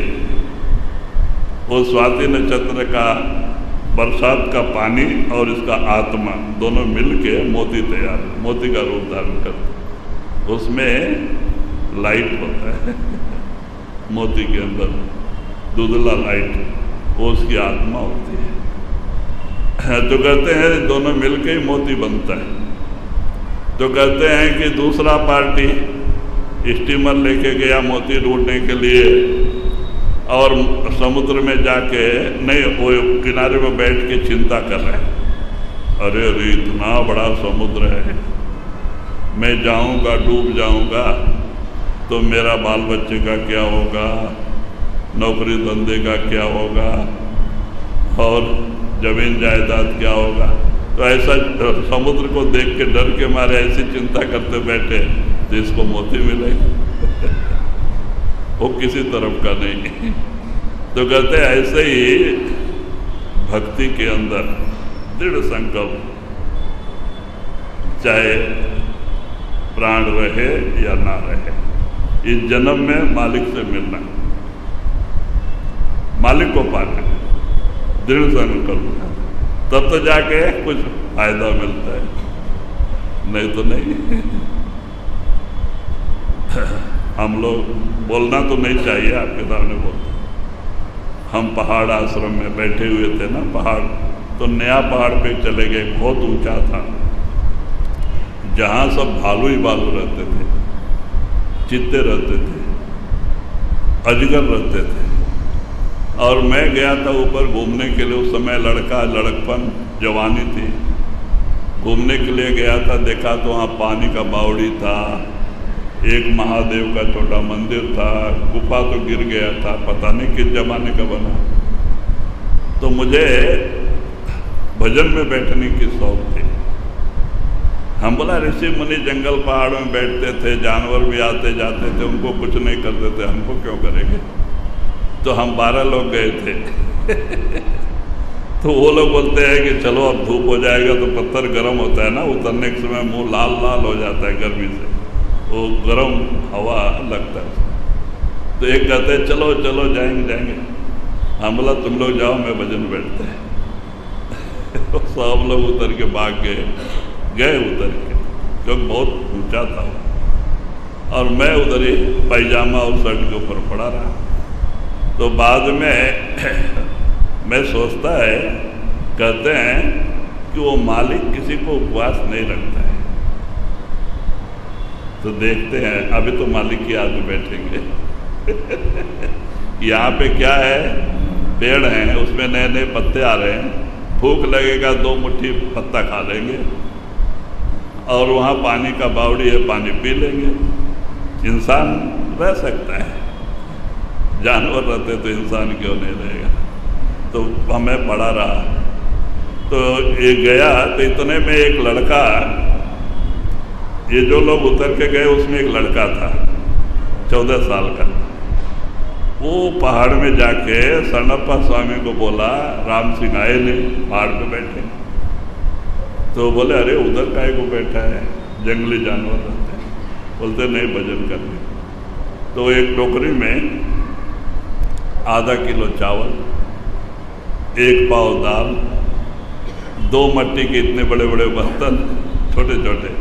वो स्वाति नक्षत्र का बरसात का पानी और इसका आत्मा दोनों मिलके मोती तैयार, मोती का रूप धारण करते। उसमें लाइट होता है मोती के अंदर, दुधला लाइट, वो उसकी आत्मा होती है। तो कहते हैं दोनों मिलके ही मोती बनता है। तो कहते हैं कि दूसरा पार्टी स्टीमर लेके गया मोती ढूंढने के लिए, और समुद्र में जाके नहीं, वो किनारे में बैठ के चिंता कर रहे हैं, अरे अरे इतना बड़ा समुद्र है, मैं जाऊंगा डूब जाऊंगा तो मेरा बाल बच्चे का क्या होगा, नौकरी धंधे का क्या होगा, और जमीन जायदाद क्या होगा। तो ऐसा समुद्र को देख के डर के मारे ऐसी चिंता करते बैठे तो इसको मोती मिलेगा। वो किसी तरफ का नहीं। तो कहते ऐसे ही भक्ति के अंदर दृढ़ संकल्प, चाहे प्राण रहे या ना रहे, इस जन्म में मालिक से मिलना, मालिक को पाना, दृढ़ संकल्प, तब तो जाके कुछ फायदा मिलता है, नहीं तो नहीं। हम लोग बोलना तो नहीं चाहिए, आपके सामने बोलते, हम पहाड़ आश्रम में बैठे हुए थे ना, पहाड़ तो नया पहाड़ पे चले गए, बहुत ऊंचा था, जहाँ सब भालू ही भालू रहते थे, चित्ते रहते थे, अजगर रहते थे। और मैं गया था ऊपर घूमने के लिए, उस समय लड़कपन जवानी थी, घूमने के लिए गया था, देखा तो वहाँ पानी का बावड़ी था, एक महादेव का छोटा मंदिर था, गुफा तो गिर गया था, पता नहीं किस जमाने का बना। तो मुझे भजन में बैठने की शौक थी। हम बोला ऋषि मुनि जंगल पहाड़ में बैठते थे, जानवर भी आते जाते थे, उनको कुछ नहीं करते थे, हमको क्यों करेंगे। तो हम 12 लोग गए थे। तो वो लोग बोलते हैं कि चलो अब धूप हो जाएगा तो पत्थर गर्म होता है ना, उतरने के समय मुंह लाल लाल हो जाता है गर्मी से, वो गर्म हवा लगता है। तो एक कहते हैं चलो चलो जाएंगे। हम बोला तुम लोग जाओ, मैं भजन बैठते हैं। सब लोग उतर के भाग गए उतर के, क्योंकि बहुत ऊंचा था वो, और मैं उधर ही पैजामा और शर्ट के ऊपर पड़ा रहा। तो बाद में मैं सोचता है, कहते हैं कि वो मालिक किसी को उपवास नहीं रखता है। तो देखते हैं, अभी तो मालिक की आगे बैठेंगे। यहाँ पे क्या है, पेड़ हैं, उसमें नए नए पत्ते आ रहे हैं, भूख लगेगा 2 मुट्ठी पत्ता खा लेंगे, और वहाँ पानी का बावड़ी है, पानी पी लेंगे। इंसान रह सकता है, जानवर रहते तो इंसान क्यों नहीं रहेगा। तो हमें पड़ा रहा। तो ये गया तो इतने में एक लड़का, ये जो लोग उतर के गए उसमें एक लड़का था 14 साल का, वो पहाड़ में जाके शरणप्पा स्वामी को बोला, राम सिंह आए नहीं, पहाड़ पे बैठे। तो बोले अरे उधर काहे को बैठा है, जंगली जानवर रहते हैं। बोलते नहीं भजन करने। तो एक टोकरी में आधा किलो चावल, 1 पाव दाल, 2 मट्टी के इतने बड़े बड़े बर्तन छोटे छोटे,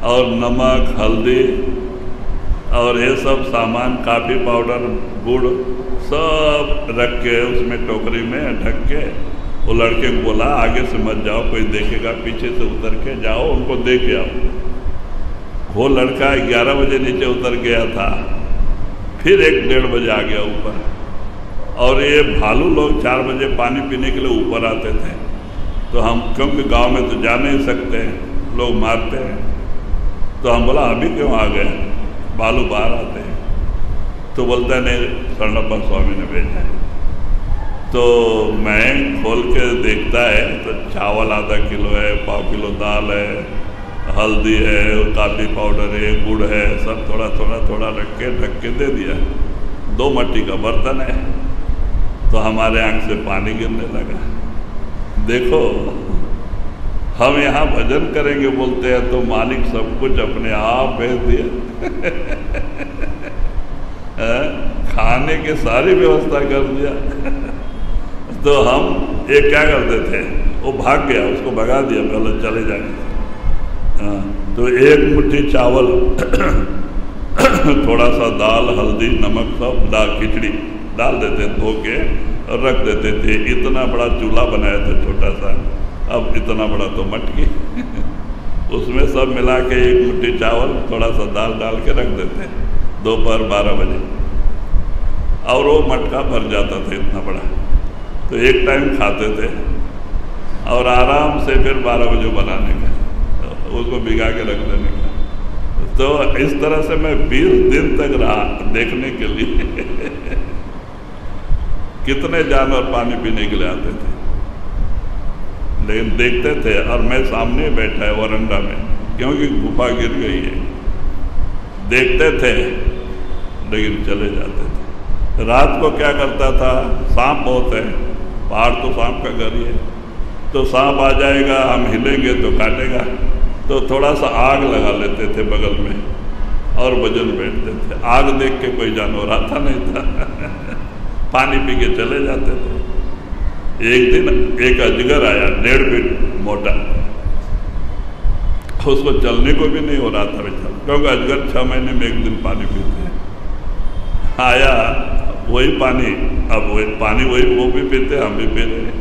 और नमक हल्दी और ये सब सामान, काफ़ी पाउडर, गुड़ सब रख के उसमें टोकरी में ढक के, वो लड़के को बोला आगे से मत जाओ, कोई देखेगा, पीछे से उतर के जाओ, उनको देख के आओ। वो लड़का 11 बजे नीचे उतर गया था, फिर 1-1:30 बजे आ गया ऊपर। और ये भालू लोग 4 बजे पानी पीने के लिए ऊपर आते थे। तो हम, क्योंकि गांव में तो जा नहीं सकते, लोग मारते हैं, तो हम बोला अभी क्यों आ गए, भालू बाहर आते हैं। तो बोलता है नहीं, शरणप्पा स्वामी ने भेजा है। तो मैं खोल के देखता है तो चावल आधा किलो है, पाव किलो दाल है, हल्दी है, काफ़ी पाउडर है, गुड़ है, सब थोड़ा थोड़ा रख के ढक के दे दिया। 2 मट्टी का बर्तन है। तो हमारे आंख से पानी गिरने लगा। देखो, हम यहाँ भजन करेंगे बोलते हैं तो मालिक सब कुछ अपने आप भेज दिया। खाने की सारी व्यवस्था कर दिया। तो हम एक क्या करते थे, वो भाग गया, उसको भगा दिया, बोले चले जाएंगे। तो 1 मुट्ठी चावल, थोड़ा सा दाल, हल्दी, नमक, सब दाल, खिचड़ी डाल देते, धो के और रख देते थे। इतना बड़ा चूल्हा बनाया था छोटा सा, अब इतना बड़ा तो मटकी। उसमें सब मिला के 1 मुट्ठी चावल, थोड़ा सा दाल डाल के रख देते दोपहर 12 बजे, और वो मटका भर जाता था इतना बड़ा। तो एक टाइम खाते थे और आराम से फिर 12 बजे बनाने का, उसको भिगा के रख देने का। तो इस तरह से मैं 20 दिन तक रहा देखने के लिए। कितने जानवर पानी पीने के लिए आते थे, लेकिन देखते थे। और मैं सामने बैठा है वरांडा में, क्योंकि गुफा गिर गई है। देखते थे लेकिन चले जाते थे। रात को क्या करता था, सांप बहुत है, पहाड़ तो सांप का घर ही है, तो सांप आ जाएगा, हम हिलेंगे तो काटेगा, तो थोड़ा सा आग लगा लेते थे बगल में और वजन बैठते थे। आग देख के कोई जानवर आता नहीं था पानी पी के चले जाते थे। एक दिन एक अजगर आया 1.5 फीट मोटा, उसको चलने को भी नहीं हो रहा था बेचारा, क्योंकि अजगर 6 महीने में एक दिन पानी पीते हैं। आया वही पानी, अब वही पानी वही वो भी पीते, हम भी पी रहे हैं।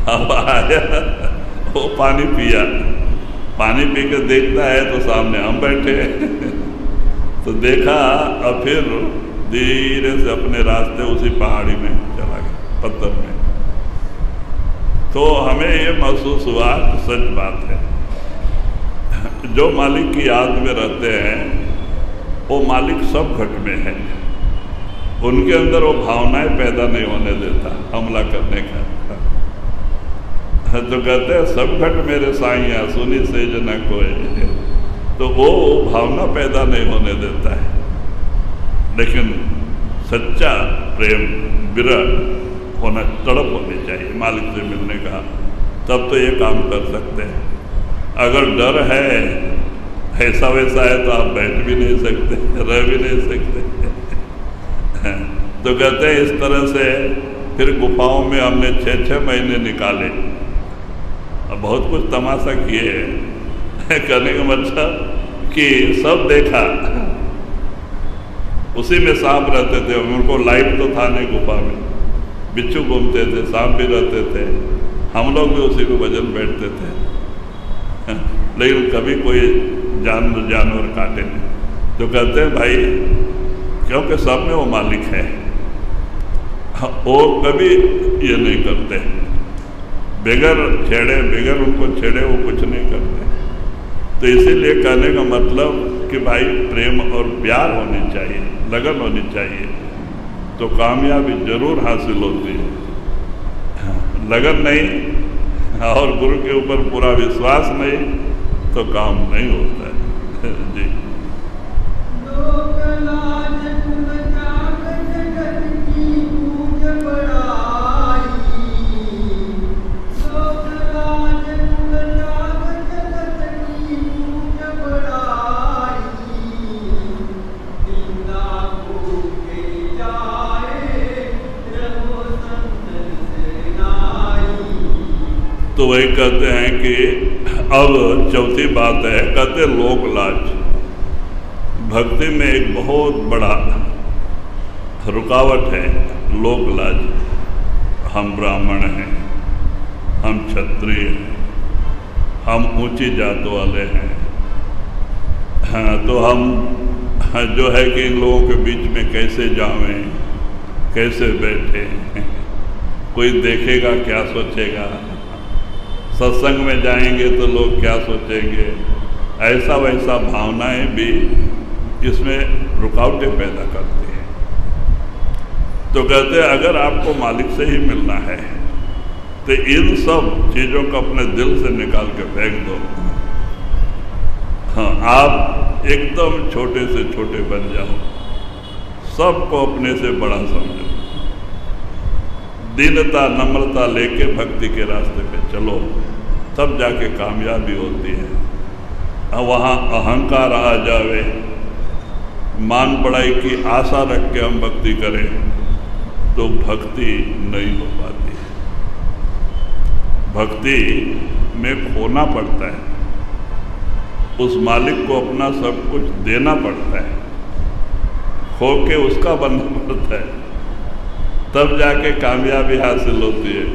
अब आया वो पानी पिया, पानी पी के देखता है तो सामने हम बैठे तो देखा, और फिर धीरे से अपने रास्ते उसी पहाड़ी में चला गया, पत्थर में। तो हमें ये महसूस हुआ कि सच बात है, जो मालिक की याद में रहते हैं वो मालिक सब घट में है, उनके अंदर वो भावनाएं पैदा नहीं होने देता हमला करने का। तो कहते हैं सब घट मेरे साइया सुनी से जना कोई, तो वो भावना पैदा नहीं होने देता है। लेकिन सच्चा प्रेम विरह होना, तड़प होनी चाहिए मालिक से मिलने का, तब तो ये काम कर सकते हैं। अगर डर है, ऐसा वैसा है, तो आप बैठ भी नहीं सकते, रह भी नहीं सकते तो कहते हैं इस तरह से फिर गुफाओं में हमने 6-6 महीने निकाले, अब बहुत कुछ तमाशा किए करने का मतलब कि सब देखा, उसी में सांप रहते थे, उनको लाइट तो था नहीं गुफा में, बिच्छू घूमते थे, सांप भी रहते थे, हम लोग भी उसी में वजन बैठते थे लेकिन कभी कोई जानवर काटे नहीं। तो कहते हैं भाई, क्योंकि सब में वो मालिक है, वो कभी ये नहीं करते, बगैर छेड़े, बगैर उनको छेड़े वो कुछ नहीं करते। तो इसीलिए कहने का मतलब कि भाई प्रेम और प्यार होनी चाहिए, लगन होनी चाहिए, तो कामयाबी जरूर हासिल होती है। लगन नहीं और गुरु के ऊपर पूरा विश्वास नहीं तो काम नहीं होता है जी। तो वही कहते हैं कि अब चौथी बात है, कहते लोक लाज। भक्ति में एक बहुत बड़ा रुकावट है लोक लाज। हम ब्राह्मण हैं, हम क्षत्रिय हैं, हम ऊंची जात वाले हैं, हाँ, तो हम जो है कि इन लोगों के बीच में कैसे जावें, कैसे बैठे, कोई देखेगा क्या सोचेगा, सत्संग में जाएंगे तो लोग क्या सोचेंगे, ऐसा वैसा भावनाएं भी इसमें रुकावटें पैदा करती हैं। तो कहते हैं अगर आपको मालिक से ही मिलना है तो इन सब चीज़ों को अपने दिल से निकाल के फेंक दो। हाँ, आप एकदम छोटे से छोटे बन जाओ, सबको अपने से बड़ा समझो, दीनता नम्रता लेके भक्ति के रास्ते पे चलो, तब जाके कामयाबी होती है। वहाँ अहंकार आ जावे, मान बढ़ाई की आशा रख के हम भक्ति करें तो भक्ति नहीं हो पाती। भक्ति में खोना पड़ता है, उस मालिक को अपना सब कुछ देना पड़ता है, खो के उसका बनना पड़ता है, तब जाके कामयाबी हासिल होती है।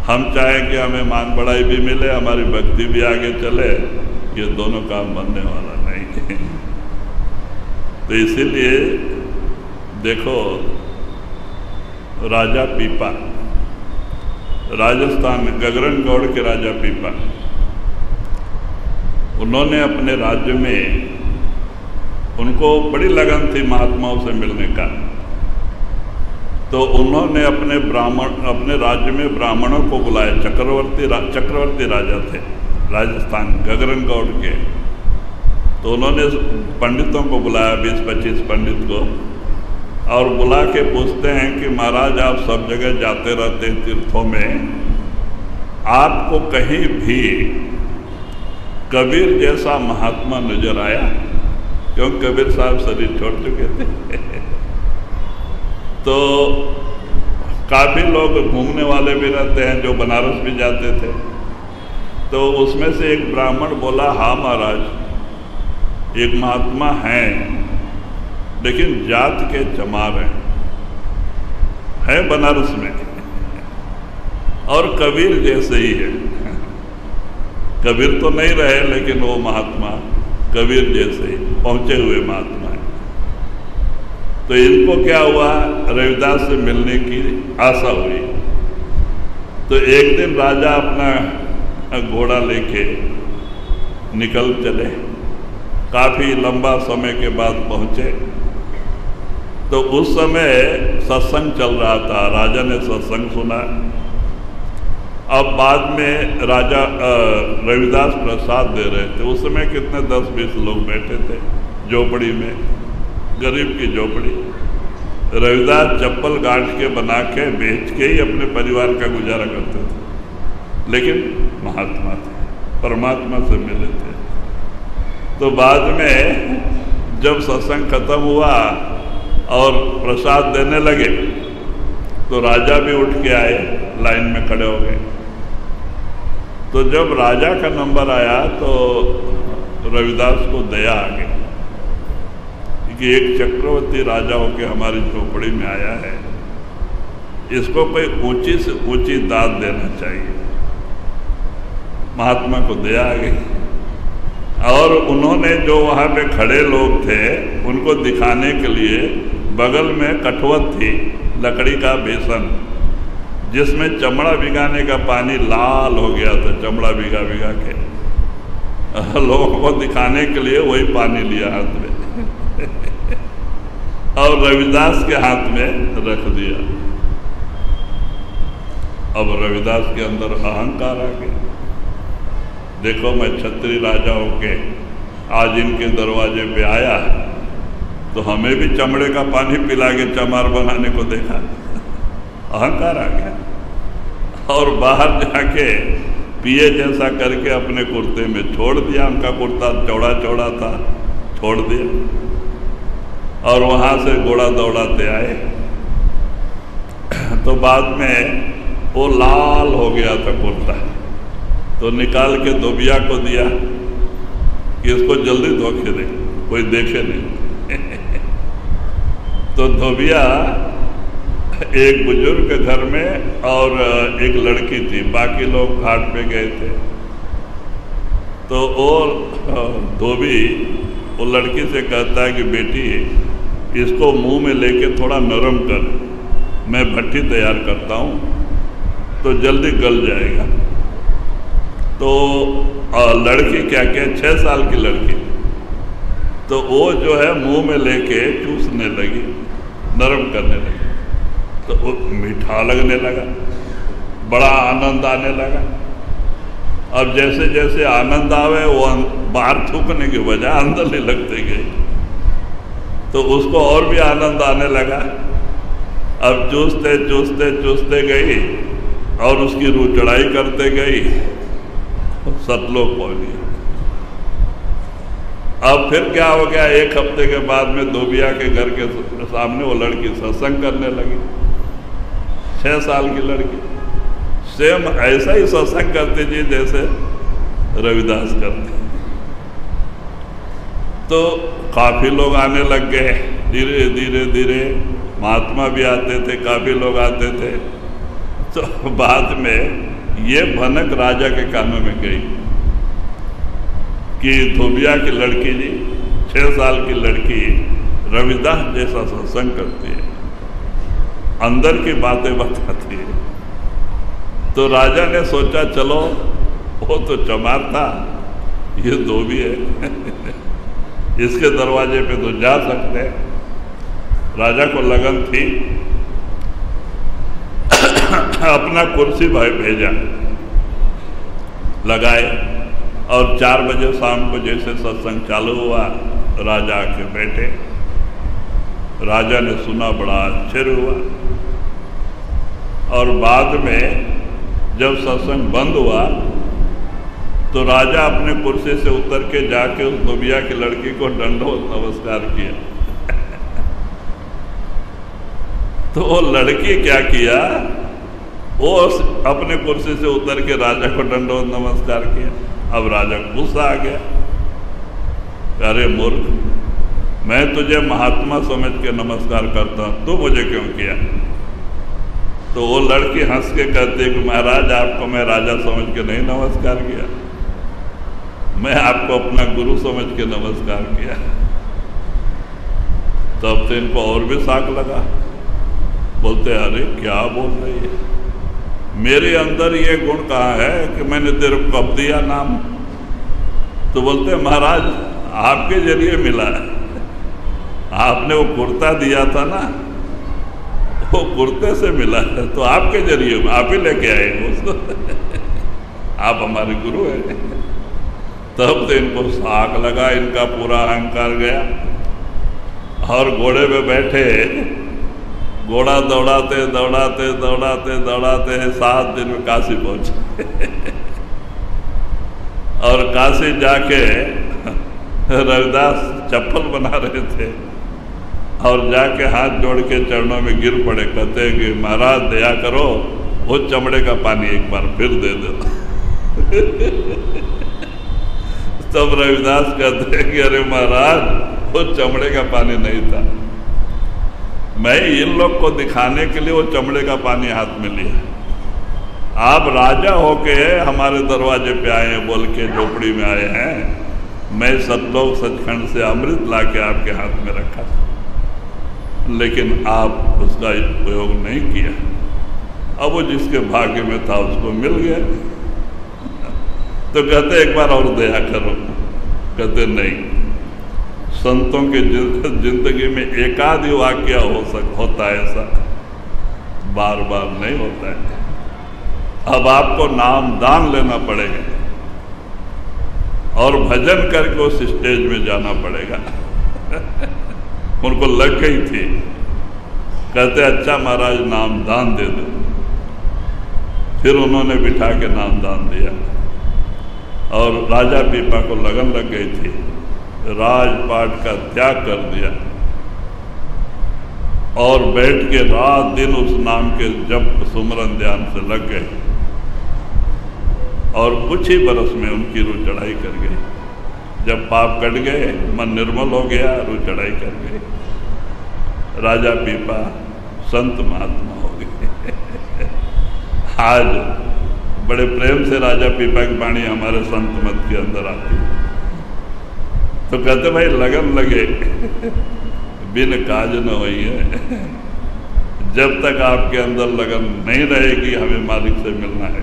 हम चाहें कि हमें मान बढ़ाई भी मिले, हमारी भक्ति भी आगे चले, ये दोनों काम बनने वाला नहीं है। तो इसीलिए देखो, राजा पीपा, राजस्थान गगरन गौड़ के राजा पीपा, उन्होंने अपने राज्य में, उनको बड़ी लगन थी महात्माओं से मिलने का, तो उन्होंने अपने राज्य में ब्राह्मणों को बुलाया। चक्रवर्ती राजा थे राजस्थान गगरन गौड़ के, तो उन्होंने पंडितों को बुलाया, 20-25 पंडित को, और बुला के पूछते हैं कि महाराज आप सब जगह जाते रहते हैं तीर्थों में, आपको कहीं भी कबीर जैसा महात्मा नजर आया? क्योंकि कबीर साहब शरीर छोड़ चुके थे। तो काफ़ी लोग घूमने वाले भी रहते हैं जो बनारस भी जाते थे। तो उसमें से एक ब्राह्मण बोला, हाँ महाराज, एक महात्मा हैं लेकिन जात के चमार हैं बनारस में, और कबीर जैसे ही है। कबीर तो नहीं रहे लेकिन वो महात्मा कबीर जैसे ही पहुंचे हुए महात्मा है। तो इनको क्या हुआ, रविदास से मिलने की आशा हुई। तो एक दिन राजा अपना घोड़ा लेके निकल चले। काफ़ी लंबा समय के बाद पहुँचे। तो उस समय सत्संग चल रहा था, राजा ने सत्संग सुना। अब बाद में राजा रविदास प्रसाद दे रहे थे। उस समय कितने 10-20 लोग बैठे थे झोपड़ी में, गरीब की झोपड़ी। रविदास चप्पल गांठ के बना के बेच के ही अपने परिवार का गुजारा करते थे, लेकिन महात्मा थे, परमात्मा से मिले थे। तो बाद में जब सत्संग खत्म हुआ और प्रसाद देने लगे तो राजा भी उठ के आए, लाइन में खड़े हो गए। तो जब राजा का नंबर आया तो रविदास को दया आ गई कि एक चक्रवर्ती राजा होके हमारी झोपड़ी में आया है, इसको कोई ऊंची से ऊंची दाद देना चाहिए। महात्मा को दया आ गई और उन्होंने जो वहाँ पे खड़े लोग थे उनको दिखाने के लिए बगल में कठवत थी, लकड़ी का बेसन, जिसमें चमड़ा भिगाने का पानी लाल हो गया था। चमड़ा भिगा भिगा के लोगों को दिखाने के लिए वही पानी लिया हाथ में और रविदास के हाथ में रख दिया। अब रविदास के अंदर अहंकार आ गया। देखो, मैं क्षत्रिय राजा होके आज इनके दरवाजे पे आया तो हमें भी चमड़े का पानी पिला के चमार बनाने को देखा। अहंकार आ गया और बाहर जाके पिए जैसा करके अपने कुर्ते में छोड़ दिया। उनका कुर्ता चौड़ा चौड़ा था, छोड़ दिया और वहाँ से घोड़ा दौड़ाते आए। तो बाद में वो लाल हो गया था कुर्ता, तो निकाल के धोबिया को दिया कि इसको जल्दी धो के दे, कोई देखे नहीं। तो धोबिया एक बुजुर्ग के घर में और एक लड़की थी, बाकी लोग घाट पे गए थे। तो वो धोबी वो लड़की से कहता है कि बेटी, इसको मुंह में लेके थोड़ा नरम कर, मैं भट्टी तैयार करता हूँ तो जल्दी गल जाएगा। तो लड़की क्या 6 साल की लड़की, तो वो जो है मुंह में लेके चूसने लगी, नरम करने लगी। तो वो मीठा लगने लगा, बड़ा आनंद आने लगा। अब जैसे जैसे आनंद आवे वो बाहर थूकने की वजह अंदर नहीं लगते गई, तो उसको और भी आनंद आने लगा। अब चूसते चूसते चूसते गई और उसकी रूह चढ़ाई करते गई, सतलोक पहुंच गई। अब फिर क्या हो गया, 1 हफ्ते के बाद में धोबिया के घर के सामने वो लड़की सत्संग करने लगी। 6 साल की लड़की सेम ऐसा ही सत्संग करती थी जैसे रविदास करते। तो काफ़ी लोग आने लग गए, धीरे धीरे धीरे महात्मा भी आते थे, काफ़ी लोग आते थे। तो बाद में ये भनक राजा के कानों में गई कि धोबिया की लड़की जी, 6 साल की लड़की रविदास जैसा सत्संग करती है, अंदर की बातें बताती है। तो राजा ने सोचा चलो, वो तो चमार था, ये धोबी है इसके दरवाजे पे तो जा सकते हैं। राजा को लगन थी, अपना कुर्सी भाई भेजा, लगाए और 4 बजे शाम को जैसे सत्संग चालू हुआ, राजा आके बैठे। राजा ने सुना, बड़ा आश्चर्य हुआ। और बाद में जब सत्संग बंद हुआ तो राजा अपने कुर्सी से उतर के जाके उस दुबिया की लड़की को दंडवत नमस्कार किया। तो वो लड़की क्या किया, वो अपने कुर्सी से उतर के राजा को दंडवत नमस्कार किया। अब राजा गुस्सा आ गया, अरे मूर्ख, मैं तुझे महात्मा समझ के नमस्कार करता हूं, तू मुझे क्यों किया? तो वो लड़की हंस के कहती कि महाराज, आपको मैं राजा समझ के नहीं नमस्कार किया, मैं आपको अपना गुरु समझ के नमस्कार किया। तब तो इनको और भी साख लगा, बोलते अरे क्या बोल रही है, मेरे अंदर ये गुण कहाँ है कि मैंने तेरे को कब दिया नाम? तो बोलते महाराज, आपके जरिए मिला है, आपने वो कुर्ता दिया था ना, वो कुर्ते से मिला है, तो आपके जरिए आप ही लेके आए उसको। आप हमारे गुरु हैं। तब तो इनको साख लगा, इनका पूरा अहंकार गया और घोड़े पे बैठे घोड़ा दौड़ाते दौड़ाते दौड़ाते दौड़ाते 7 दिन में काशी पहुंचे। और काशी जाके रविदास चप्पल बना रहे थे और जाके हाथ जोड़ के चरणों में गिर पड़े, कहते हैं कि महाराज दया करो, वो चमड़े का पानी एक बार फिर दे दो। तब रविदास कहते हैं कि अरे महाराज, वो चमड़े का पानी नहीं था, मैं इन लोग को दिखाने के लिए वो चमड़े का पानी हाथ में लिया। आप राजा होके हमारे दरवाजे पे आए हैं, बोल के झोपड़ी में आए हैं, मैं सतलोक सचखंड से अमृत लाके आपके हाथ में रखा था, लेकिन आप उसका उपयोग नहीं किया। अब वो जिसके भाग्य में था उसको मिल गया। तो कहते एक बार और दया करो, कहते नहीं, संतों की जिंदगी में एकाध ही वाक्य होता है, ऐसा बार बार नहीं होता है। अब आपको नाम दान लेना पड़ेगा और भजन करके उस स्टेज में जाना पड़ेगा। उनको लग गई थी, कहते अच्छा महाराज नाम दान दे दो। फिर उन्होंने बिठा के नाम दान दिया और राजा पीपा को लगन लग गई थी, राजपाट का त्याग कर दिया और बैठ के रात दिन उस नाम के जप सुमरन ध्यान से लग गए और कुछ ही बरस में उनकी रूह चढ़ाई कर गई। जब पाप कट गए, मन निर्मल हो गया, रूह चढ़ाई कर गई, राजा पीपा संत महात्मा हो गए। आज बड़े प्रेम से राजा पीपा की वाणी हमारे संत मत के अंदर आती है, तो कहते भाई लगन लगे बिन काज न होई है। जब तक आपके अंदर लगन नहीं रहेगी, हमें मालिक से मिलना है।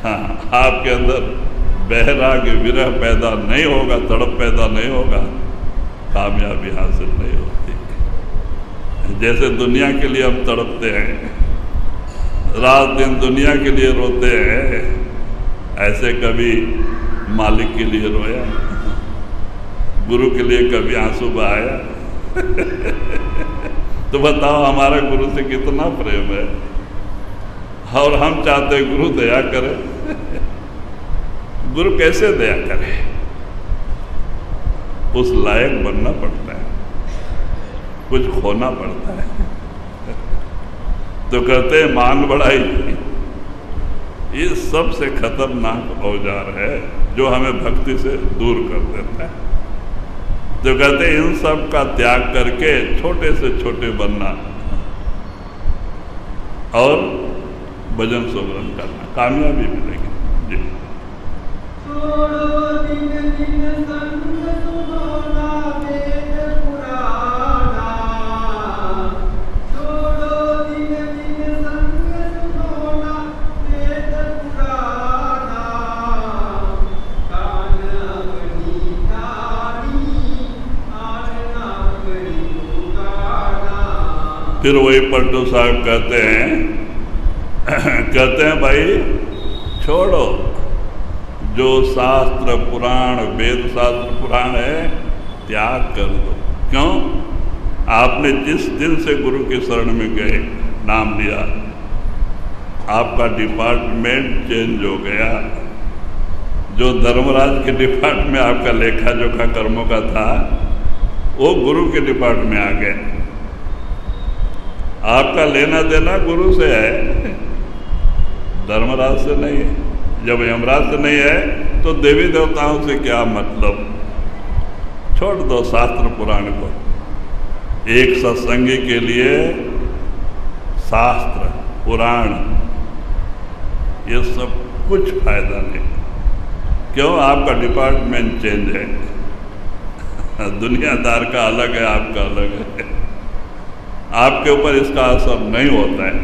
हाँ, आपके अंदर बहराग विरह पैदा नहीं होगा, तड़प पैदा नहीं होगा, कामयाबी हासिल नहीं होती। जैसे दुनिया के लिए हम तड़पते हैं, रात दिन दुनिया के लिए रोते हैं, ऐसे कभी मालिक के लिए रोया, गुरु के लिए कभी आंसू बहाया? तो बताओ हमारा गुरु से कितना प्रेम है, और हम चाहते हैं गुरु दया करे। गुरु कैसे दया करे? उस लायक बनना पड़ता है, कुछ खोना पड़ता है। तो कहते हैं मान बढ़ाई ये सबसे खतरनाक औजार है जो हमें भक्ति से दूर कर देता है। तो कहते हैं इन सब का त्याग करके छोटे से छोटे बनना और भजन सुमरन करना, कामयाबी मिलेगी। जी फिर वही पलटू साहब कहते हैं भाई छोड़ो, जो शास्त्र पुराण वेद शास्त्र पुराण है त्याग कर दो। क्यों? आपने जिस दिन से गुरु के शरण में गए, नाम लिया, आपका डिपार्टमेंट चेंज हो गया। जो धर्मराज के डिपार्टमेंट में आपका लेखा जोखा कर्मों का था, वो गुरु के डिपार्टमेंट में आ गए। आपका लेना देना गुरु से है, धर्मराज से नहीं है। जब यमराज से नहीं है तो देवी देवताओं से क्या मतलब। छोड़ दो शास्त्र पुराण को। एक सत्संगी के लिए शास्त्र पुराण ये सब कुछ फायदा नहीं। क्यों? आपका डिपार्टमेंट चेंज है। दुनियादार का अलग है, आपका अलग है। आपके ऊपर इसका असर नहीं होता है।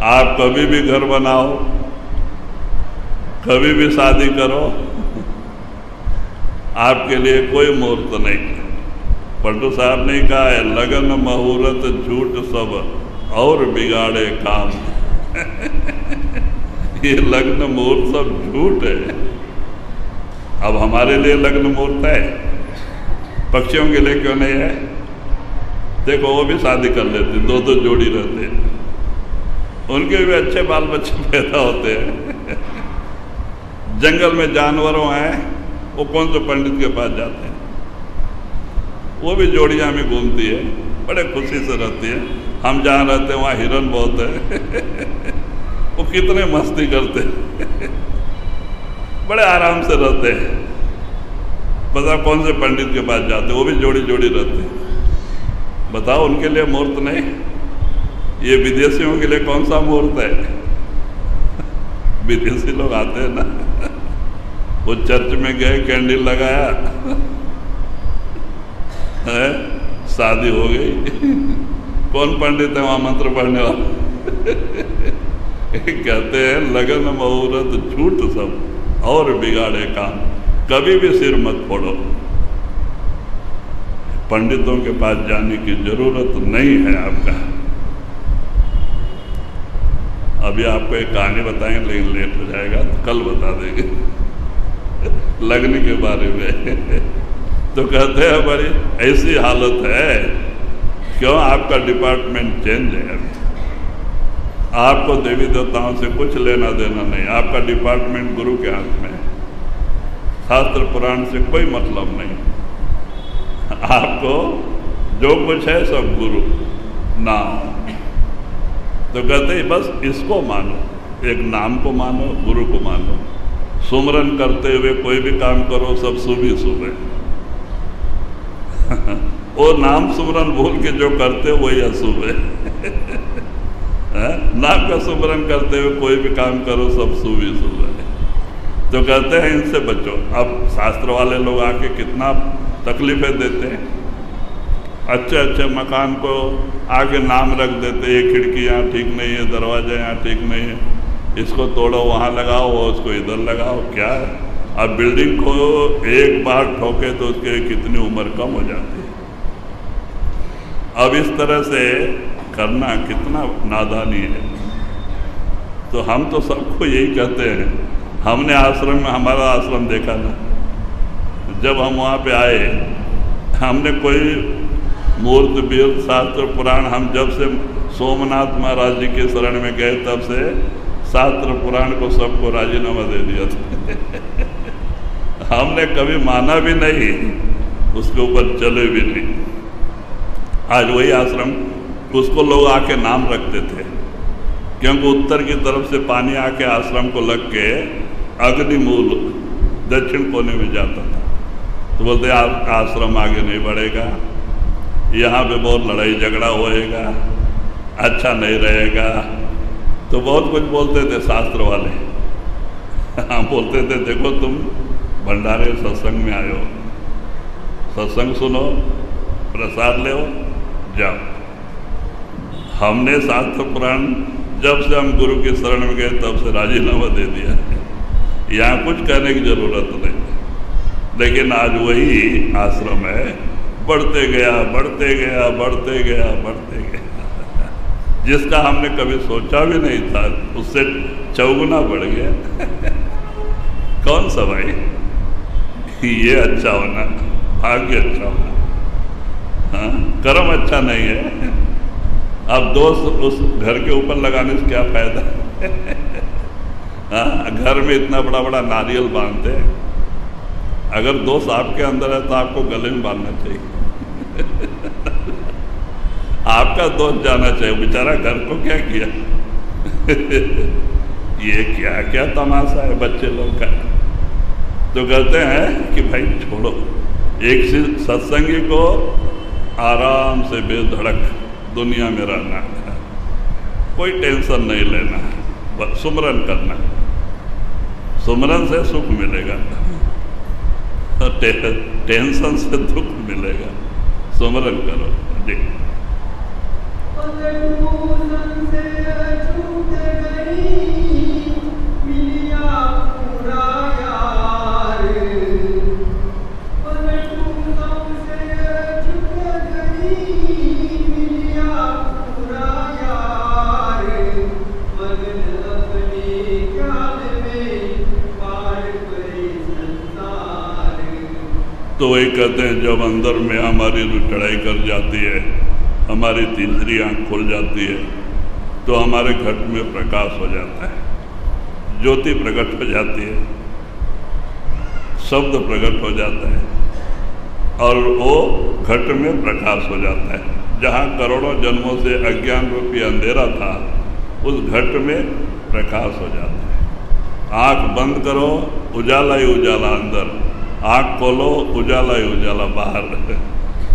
आप कभी भी घर बनाओ, कभी भी शादी करो, आपके लिए कोई मुहूर्त नहीं। पलटू साहब ने कहा है, लगन मुहूर्त झूठ सब और बिगाड़े काम। ये लग्न मुहूर्त सब झूठ है। अब हमारे लिए लग्न मुहूर्त है, पक्षियों के लिए क्यों नहीं है? देखो वो भी शादी कर लेते, दो दो जोड़ी रहते, उनके भी अच्छे बाल बच्चे पैदा होते हैं। जंगल में जानवरों हैं, वो कौन से पंडित के पास जाते हैं? वो भी जोड़ियां में घूमती है, बड़े खुशी से रहती है। हम जहाँ रहते हैं वहाँ हिरन बहुत है। वो कितने मस्ती करते हैं, बड़े आराम से रहते हैं। बताओ कौन से पंडित के पास जाते, वो भी जोड़ी जोड़ी रहते हैं। बताओ उनके लिए मुहूर्त नहीं? ये विदेशियों के लिए कौन सा मुहूर्त है? विदेशी लोग आते हैं ना, वो चर्च में गए, कैंडल लगाया, है शादी हो गई। कौन पंडित है वहां मंत्र पढ़ने वाला? कहते हैं लगन मुहूर्त झूठ सब और बिगाड़े काम। कभी भी सिर मत फोड़ो, पंडितों के पास जाने की जरूरत नहीं है आपका। अभी आपको एक कहानी बताएंगे, लेकिन लेट हो जाएगा, तो कल बता देंगे लगने के बारे में। तो कहते हैं बड़ी ऐसी हालत है, क्यों? आपका डिपार्टमेंट चेंज है। आपको देवी देवताओं से कुछ लेना देना नहीं, आपका डिपार्टमेंट गुरु के हाथ में है। शास्त्र पुराण से कोई मतलब नहीं। आपको जो कुछ है सब गुरु नाम। तो कहते हैं बस इसको मानो, एक नाम को मानो, गुरु को मानो। सुमरन करते हुए कोई भी काम करो, सब शुभ ही शुभ है। वो नाम सुमरन भूल के जो करते हो वही अशुभ है। नाम का सुमरन करते हुए कोई भी काम करो, सब शुभ ही शुभ है। तो कहते हैं इनसे बचो। अब शास्त्र वाले लोग आके कितना तकलीफें देते हैं। अच्छे अच्छे मकान को आगे नाम रख देते, ये खिड़की यहाँ ठीक नहीं है, दरवाजा यहाँ ठीक नहीं है, इसको तोड़ो वहाँ लगाओ, उसको इधर लगाओ। क्या है? अब बिल्डिंग को एक बार ठोके तो उसके कितनी उम्र कम हो जाती है। अब इस तरह से करना कितना नादानी है। तो हम तो सबको यही कहते हैं। हमने आश्रम में, हमारा आश्रम देखा ना, जब हम वहाँ पे आए, हमने कोई मूर्त बीर्त शास्त्र पुराण, हम जब से सोमनाथ महाराज जी के शरण में गए तब से शास्त्र पुराण को सबको राजीनामा दे दिया था। हमने कभी माना भी नहीं, उसके ऊपर चले भी नहीं। आज वही आश्रम, उसको लोग आके नाम रखते थे, क्योंकि उत्तर की तरफ से पानी आके आश्रम को लग के अग्निमूल दक्षिण कोने में जाता था। तो बोलते आश्रम आगे नहीं बढ़ेगा, यहाँ पे बहुत लड़ाई झगड़ा होएगा, अच्छा नहीं रहेगा। तो बहुत कुछ बोलते थे शास्त्र वाले। हम बोलते थे देखो तुम भंडारे सत्संग में आए हो, सत्संग सुनो, प्रसाद ले, जाओ। हमने शास्त्र पुराण जब से हम गुरु के शरण में गए तब से राजीनामा दे दिया। यहाँ कुछ कहने की जरूरत नहीं। लेकिन आज वही आश्रम है, बढ़ते गया बढ़ते गया बढ़ते गया बढ़ते गया। जिसका हमने कभी सोचा भी नहीं था, उससे चौगुना बढ़ गया। कौन सा भाई? ये अच्छा होना, भाग्य अच्छा होना, हाँ, कर्म अच्छा नहीं है। अब दोस्त उस घर के ऊपर लगाने से क्या फायदा? हाँ, घर में इतना बड़ा बड़ा नारियल बांधते हैं, अगर दोस्त आपके अंदर है तो आपको गले में बांधना चाहिए। आपका दोस्त जाना चाहिए, बेचारा घर को क्या किया। ये क्या क्या तमाशा है बच्चे लोग का। तो कहते हैं कि भाई छोड़ो, एक सत्संगी को आराम से बेधड़क दुनिया में रहना है, कोई टेंशन नहीं लेना, बस सुमरन करना, सुमरन से सुख मिलेगा, टेंशन से दुख मिलेगा। सुमरन करो जी। तो वही कहते हैं, जब अंदर में हमारी चढ़ाई कर जाती है, हमारी तीसरी आंख खुल जाती है, तो हमारे घट में प्रकाश हो जाता है, ज्योति प्रकट हो जाती है, शब्द प्रकट हो जाता है, और वो घट में प्रकाश हो जाता है। जहाँ करोड़ों जन्मों से अज्ञान रूपी अंधेरा था, उस घट में प्रकाश हो जाता है। आँख बंद करो, उजाला ही उजाला अंदर, आँख खोलो, उजाला ही उजाला बाहर।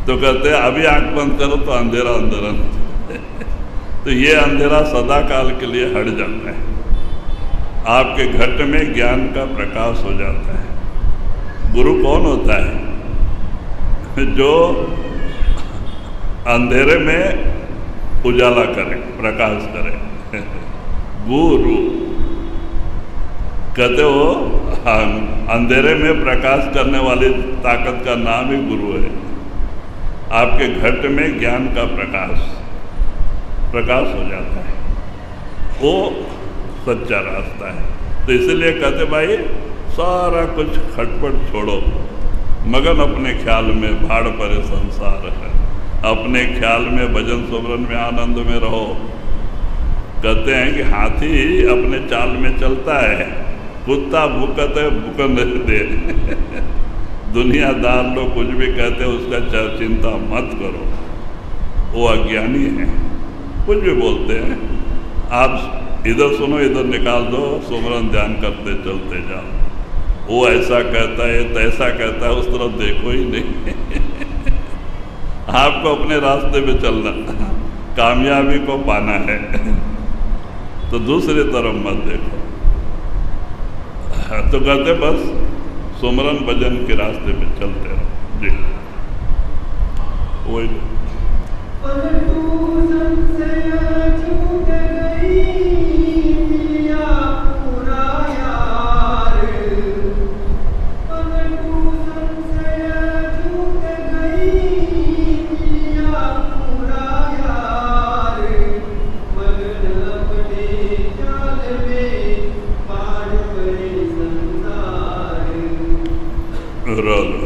तो कहते हैं अभी आँख बंद करो तो अंधेरा अंदर। तो ये अंधेरा सदा काल के लिए हट जाता है, आपके घट में ज्ञान का प्रकाश हो जाता है। गुरु कौन होता है? जो अंधेरे में उजाला करे, प्रकाश करे। गुरु कहते हो, अंधेरे में प्रकाश करने वाली ताकत का नाम ही गुरु है। आपके घट में ज्ञान का प्रकाश हो जाता है, वो सच्चा रास्ता है। तो इसलिए कहते भाई सारा कुछ खटपट छोड़ो, मगन अपने ख्याल में भाड़ परे संसार है, अपने ख्याल में भजन सुमरन में आनंद में रहो। कहते हैं कि हाथी अपने चाल में चलता है, कुत्ता भूकत है भूकन दे। दुनियादार लोग कुछ भी कहते हैं उसका चिंता मत करो, वो अज्ञानी है, कुछ भी बोलते हैं। आप इधर सुनो, इधर निकाल दो, सुमरन ध्यान करते चलते जाओ। वो ऐसा कहता है, तैसा कहता है, उस तरफ देखो ही नहीं। आपको अपने रास्ते पे चलना, कामयाबी को पाना है, तो दूसरी तरफ मत देखो। तो कहते बस सुमरन भजन के रास्ते पे चलते रहो जी। वही राधा